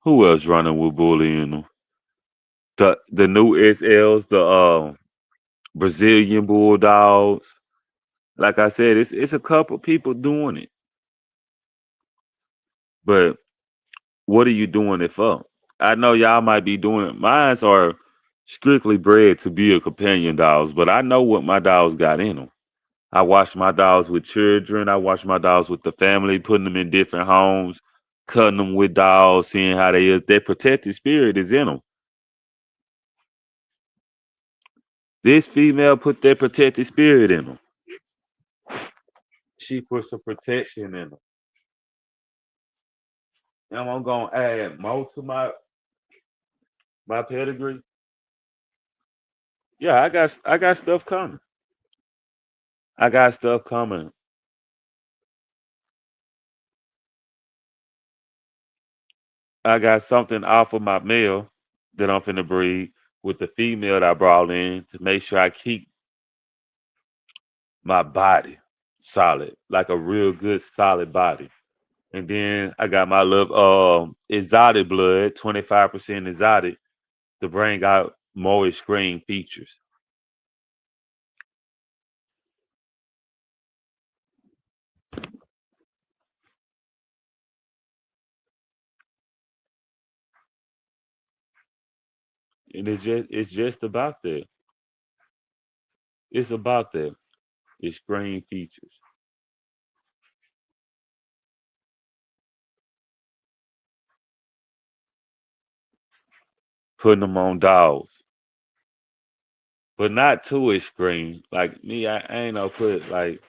who else running with bully in them? The new SLs, the Brazilian Bulldogs. Like I said, it's a couple people doing it. But what are you doing it for? I know y'all might be doing it. Mines are strictly bred to be a companion dogs, but I know what my dogs got in them. I watch my dogs with children. I watch my dogs with the family, putting them in different homes, cutting them with dogs, seeing how they is. That protective spirit is in them. This female put that protective spirit in them. She put some protection in them. And I'm gonna add more to my pedigree. Yeah, I got stuff coming. I got stuff coming. I got something off of my male that I'm finna breed with the female that I brought in to make sure I keep my body solid, like a real good solid body. And then I got my little exotic blood, 25% exotic, to bring out more extreme features. And it's just about that. It's about that. Extreme features. Putting them on dogs. But not too extreme. Like me, I ain't no put like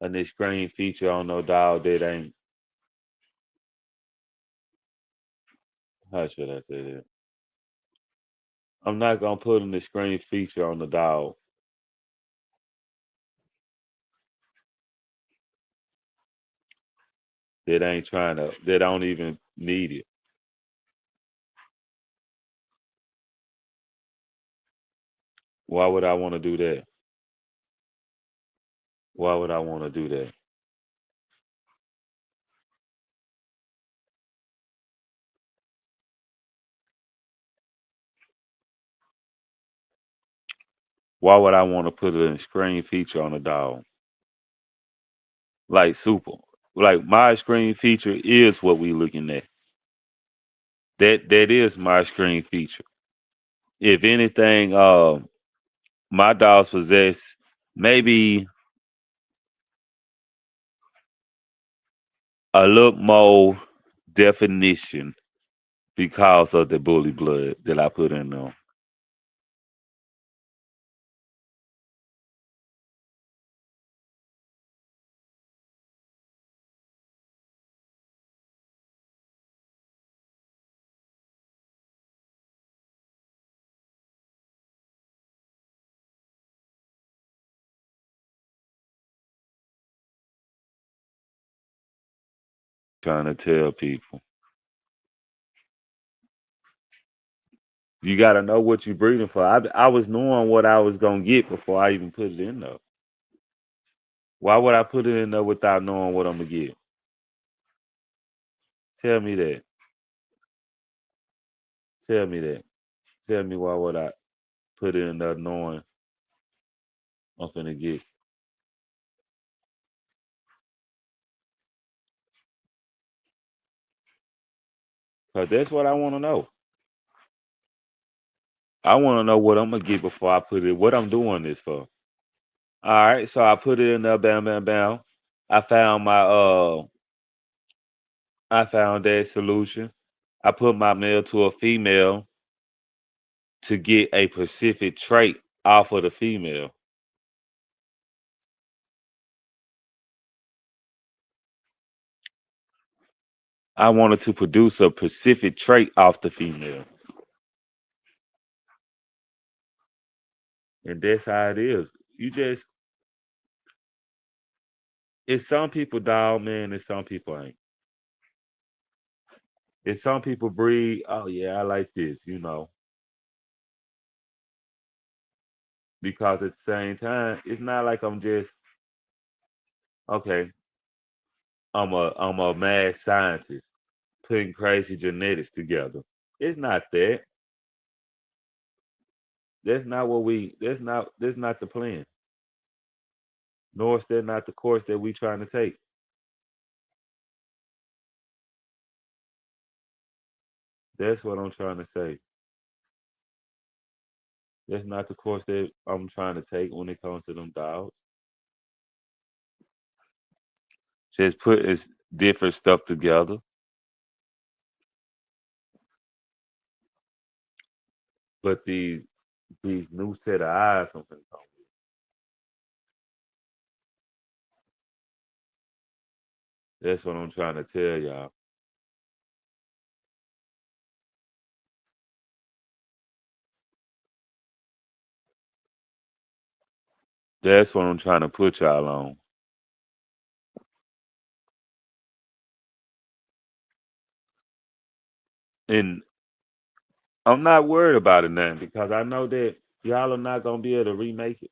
an extreme feature on no dog that ain't, how should I say that? I'm not gonna put an extreme feature on the dog that ain't trying to, that don't even need it. Why would I want to do that? Why would I want to do that? Why would I want to put an extreme feature on a dog? Like super. Like my screen feature is what we looking at. That is my screen feature. If anything, my dogs possess maybe a little more definition because of the bully blood that I put in them. Trying to tell people. You got to know what you're breeding for. I was knowing what I was going to get before I even put it in there. Why would I put it in there without knowing what I'm going to get? Tell me that. Tell me that. Tell me why would I put it in there knowing I'm finna get. Because that's what I want to know. I want to know what I'm going to get before I put it, what I'm doing this for. All right, so I put it in there, bam, bam, bam. I found my I found that solution. I put my male to a female to get a specific trait off of the female. I wanted to produce a specific trait off the female. And that's how it is. You just it's some people dog man, and some people ain't. It's some people breed, oh yeah, I like this. Because at the same time, it's not like I'm just okay, I'm a mad scientist putting crazy genetics together. It's not that. That's not the plan. Nor is that not the course that we trying to take. That's what I'm trying to say. That's not the course that I'm trying to take when it comes to them dogs. Just put different stuff together. But these new set of eyes I'm finna come with. That's what I'm trying to tell y'all. That's what I'm trying to put y'all on. And I'm not worried about it now because I know that y'all are not gonna be able to remake it.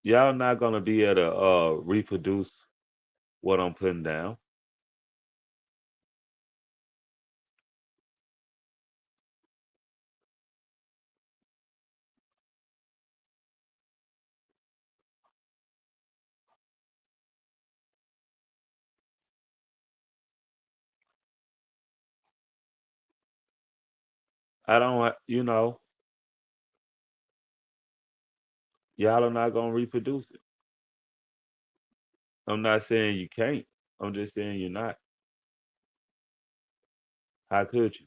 Y'all not gonna be able to reproduce what I'm putting down. I don't, y'all are not gonna reproduce it. I'm not saying you can't. I'm just saying you're not. How could you?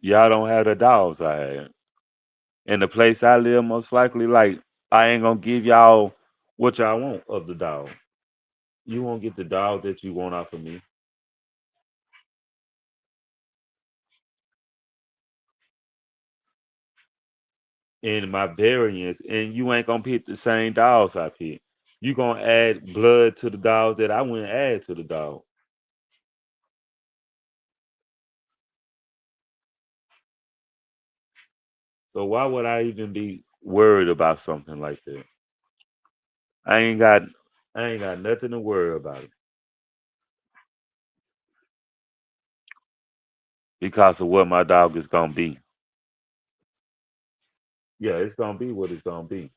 Y'all don't have the dogs I had. In the place I live, most likely, like I ain't gonna give y'all what y'all want of the dog. You won't get the dog that you want off of me. And my variants, and you ain't gonna pick the same dogs I pick. You gonna add blood to the dogs that I wouldn't add to the dog. So why would I even be worried about something like that? I ain't got I ain't got nothing to worry about it because of what my dog is gonna be. Yeah, it's gonna be what it's gonna be.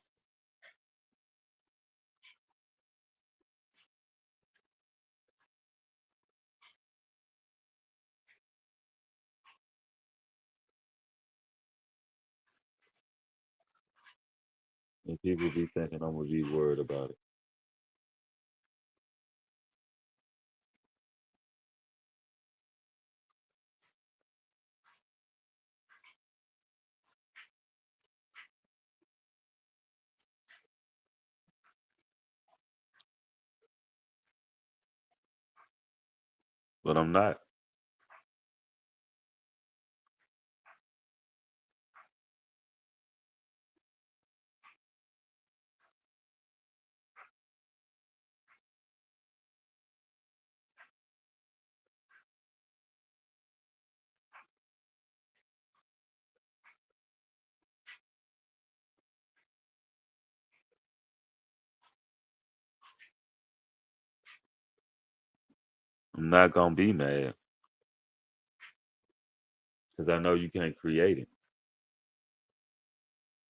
And people be thinking I'm gonna be worried about it. But I'm not. I'm not gonna be mad because I know you can't create it.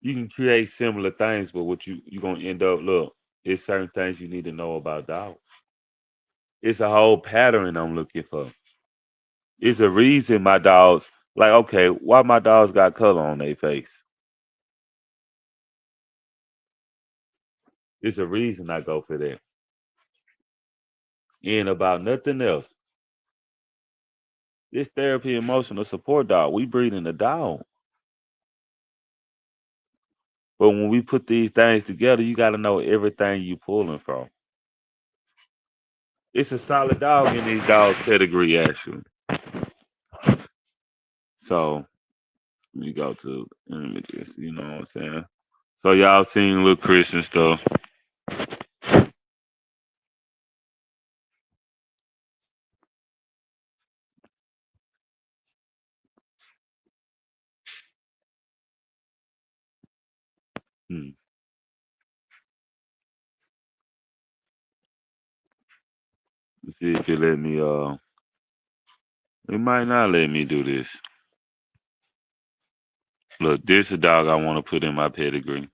You can create similar things, but what you gonna end up look, it's certain things you need to know about dogs. It's a whole pattern I'm looking for. It's a reason my dogs like okay, why my dogs got color on their face. It's a reason I go for that. Ain't about nothing else. This therapy emotional support dog. We breeding a dog. But when we put these things together, you got to know everything you pulling from. It's a solid dog in these dogs' pedigree, actually. So we go to images, you know what I'm saying? So y'all seen little Chris and stuff. Hmm. Let's see if it let me it might not let me do this. Look, this a dog I want to put in my pedigree.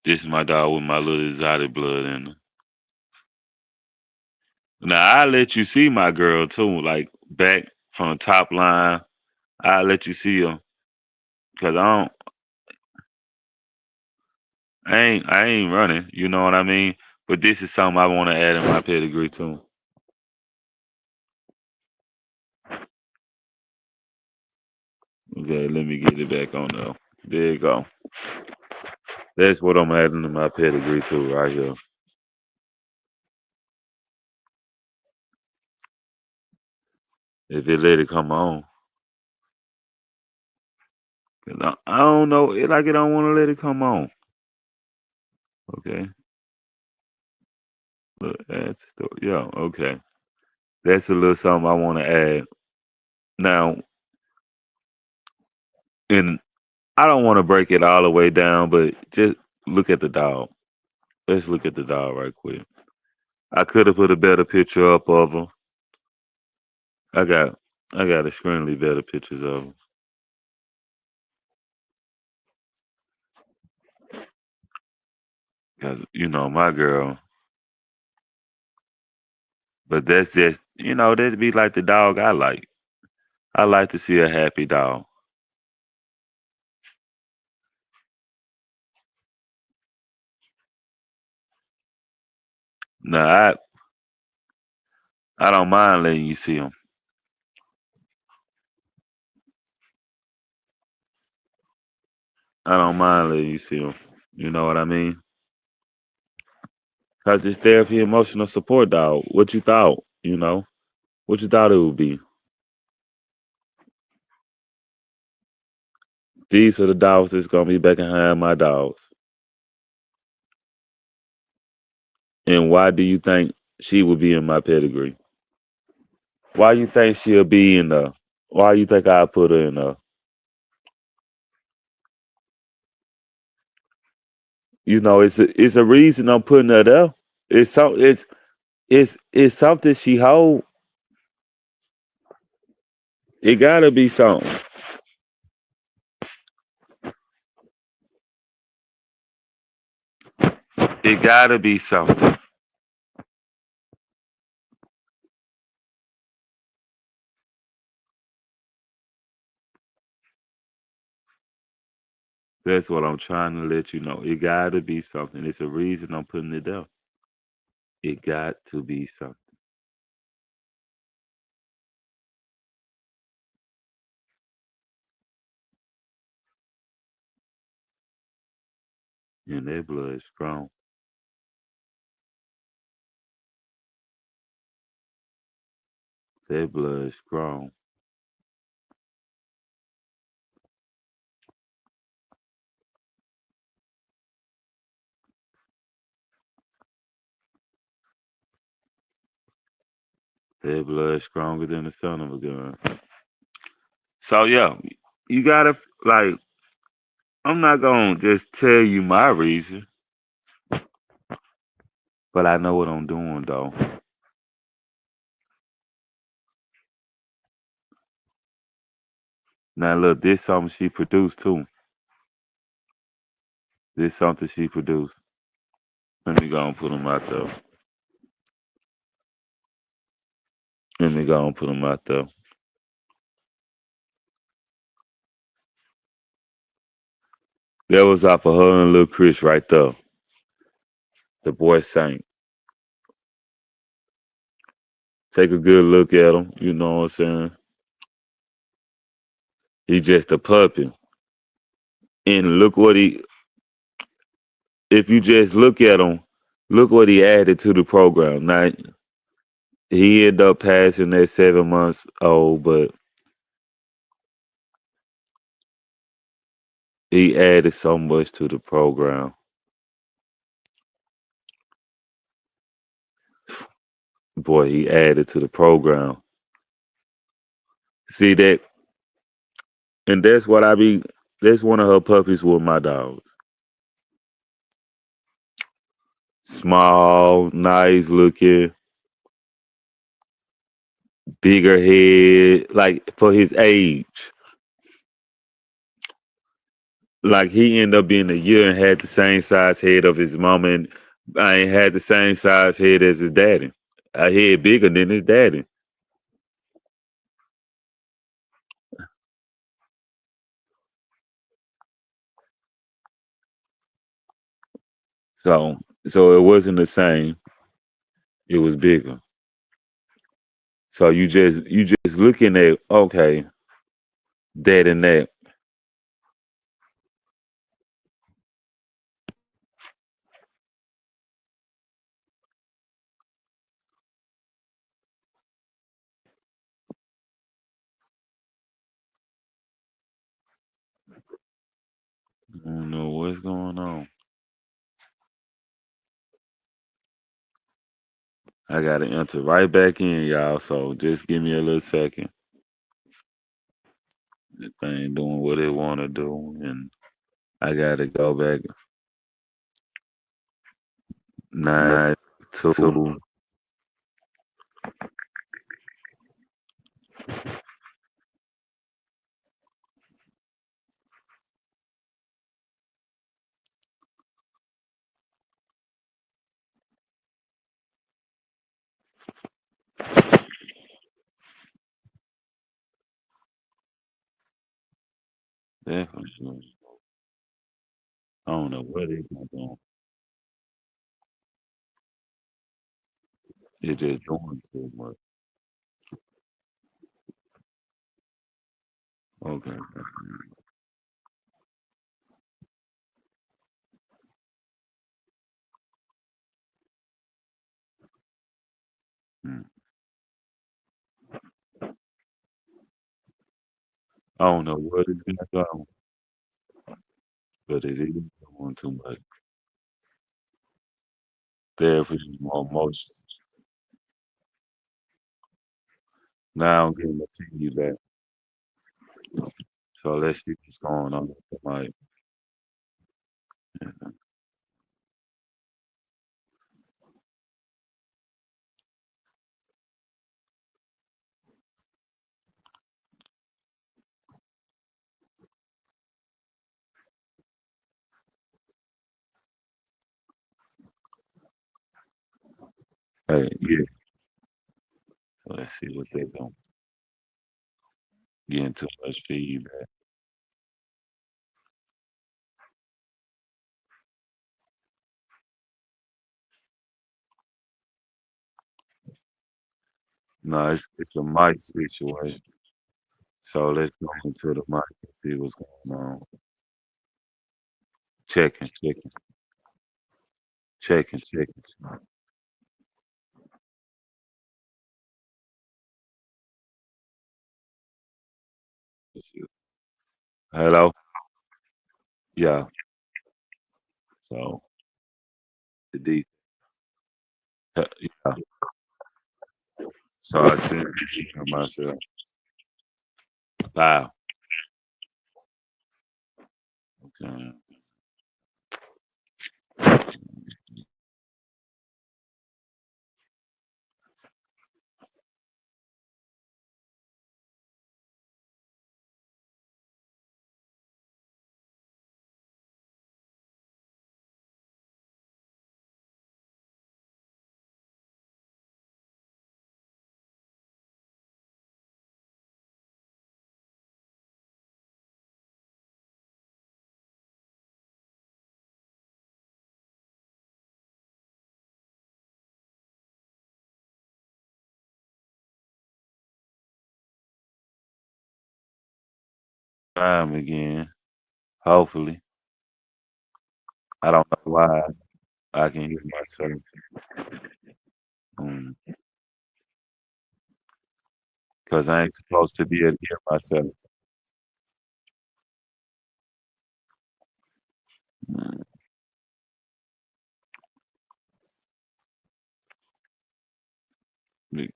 This is my dog with my little exotic blood in her. Now I let you see my girl too, like back from the top line. I let you see her because I ain't running. You know what I mean? But this is something I want to add in my pedigree too. Okay, let me get it back on there. There you go. That's what I'm adding to my pedigree too, right here. If it let it come on, 'cause I don't know. It like it don't want to let it come on. Okay, look, add to store. Yeah, okay. That's a little something I want to add. Now, and I don't want to break it all the way down, but just look at the dog. Let's look at the dog right quick. I could have put a better picture up of him. I got I got extremely better pictures of him. Cause you know my girl, but that's just that'd be like the dog I like. I like to see a happy dog. Now I don't mind letting you see him. I don't mind letting you see him. You know what I mean? Cause this therapy emotional support dog. What you thought? What you thought it would be? These are the dogs that's gonna be back behind my dogs. And why do you think she would be in my pedigree? Why you think she'll be in the? Why you think I put her in the? It's a reason I'm putting her there. It's something she hold. It gotta be something. It gotta be something. That's what I'm trying to let you know. It gotta be something. It's a reason I'm putting it there. It got to be something. And that blood is strong. That blood is strong. That blood is stronger than the son of a gun. So yeah, you gotta like. I'm not gonna just tell you my reason, but I know what I'm doing though. Now look, this something she produced too. This something she produced. Let me go and put them out there. Let me go and put them out there. That was off of her and Lil Chris right there. The boy sank. Take a good look at him. You know what I'm saying? He just a puppy. And look what he. If you just look at him, look what he added to the program. Now he ended up passing that 7 months old, but he added so much to the program. Boy, he added to the program. See that, and that's what I be. That's one of her puppies with my dogs. Small, nice looking, bigger head, like for his age. Like he ended up being a year and had the same size head of his mama, and I ain't had the same size head as his daddy. A head bigger than his daddy. So so it wasn't the same. It was bigger. So you just looking at, okay, that and that. I don't know what's going on. I gotta enter right back in, y'all. So just give me a little second. The thing doing what it wanna do, and I gotta go back. Nine, two. two. Definitely. I don't know what it's doing. It's just doing too much. Okay. Mm. I don't know what it's gonna do, but it is doing too much. Therapy is more emotions. Now I'm getting the feedback. So let's see what's going on with the mic. Hey, yeah. So let's see what they're doing. Getting too much feedback. No, it's a mic situation. So let's go into the mic and see what's going on. Checking, checking, checking, checking. Let's see. Hello? Yeah. So the D. Yeah. So I said to myself, wow. Okay. try 'em again. Hopefully. I don't know why I can hear myself. Mm, 'Cause I ain't supposed to be able to hear myself. Mm, mm,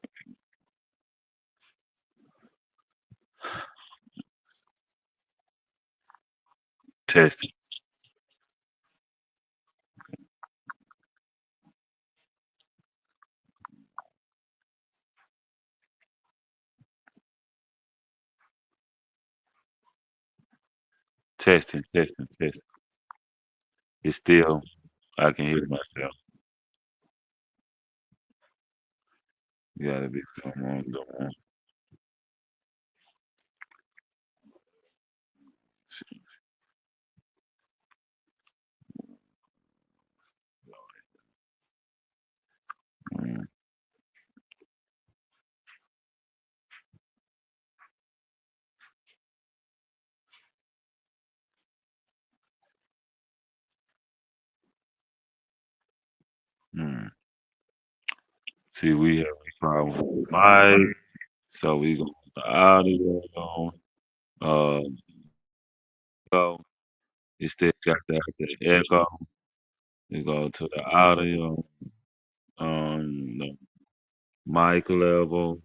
testing, testing. It's still I can hear myself. Gotta be someone doing. Mm, mm. See, we have a problem with mic, so we go with the audio on. Go. It still got the echo. We go to the audio, the mic level.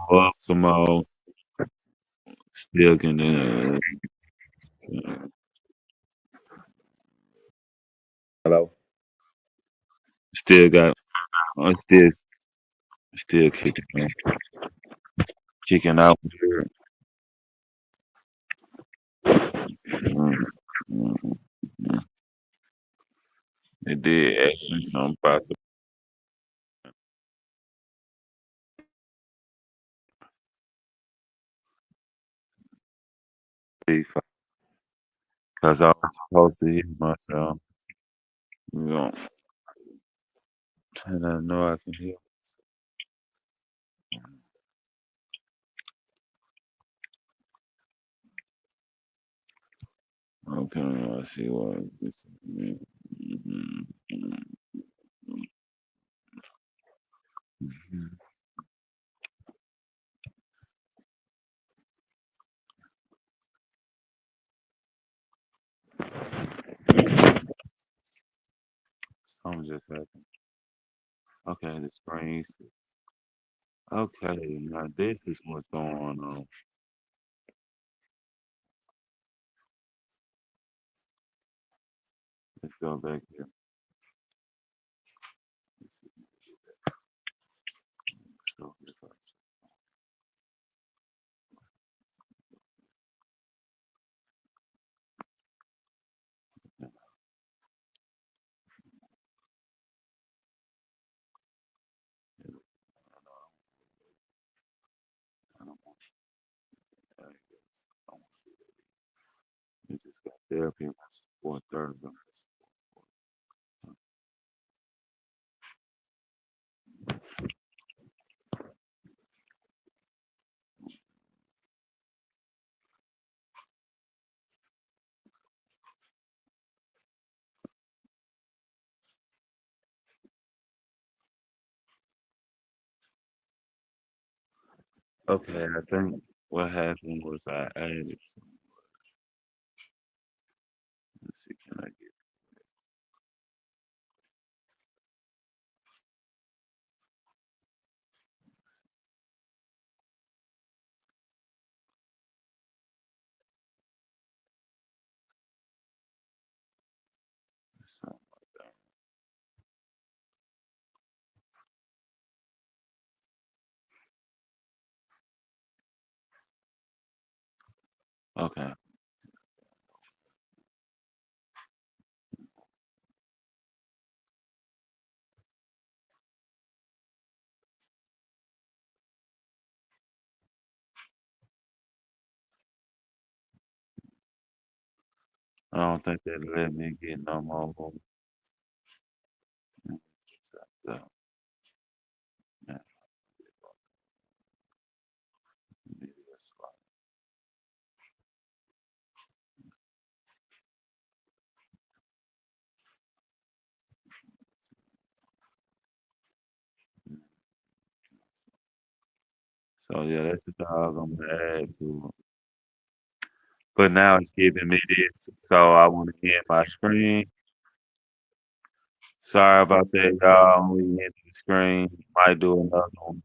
Go up some more. Still can hello. Still got still kicking out here. Mm, mm, mm. It did ask me something about the beef because I was supposed to hear myself. You know, and I know I can hear. Okay, I see what this mean. Mhm, mhm. Something just happened. Okay, the screens. Okay, now this is what's going on. Let's go back here. Let's see. Let's go here first. I don't want I guess I don't want to do that. It just got therapy and support third. Okay, I think what happened was I added. Let's see, can I get something like that? Okay. I don't think they let me get no more. So, yeah, maybe that's why. So yeah, that's the dog I'm gonna add to it. But now it's giving me this, so I want to end my screen. Sorry about that, y'all. We ended the screen. Might do another one.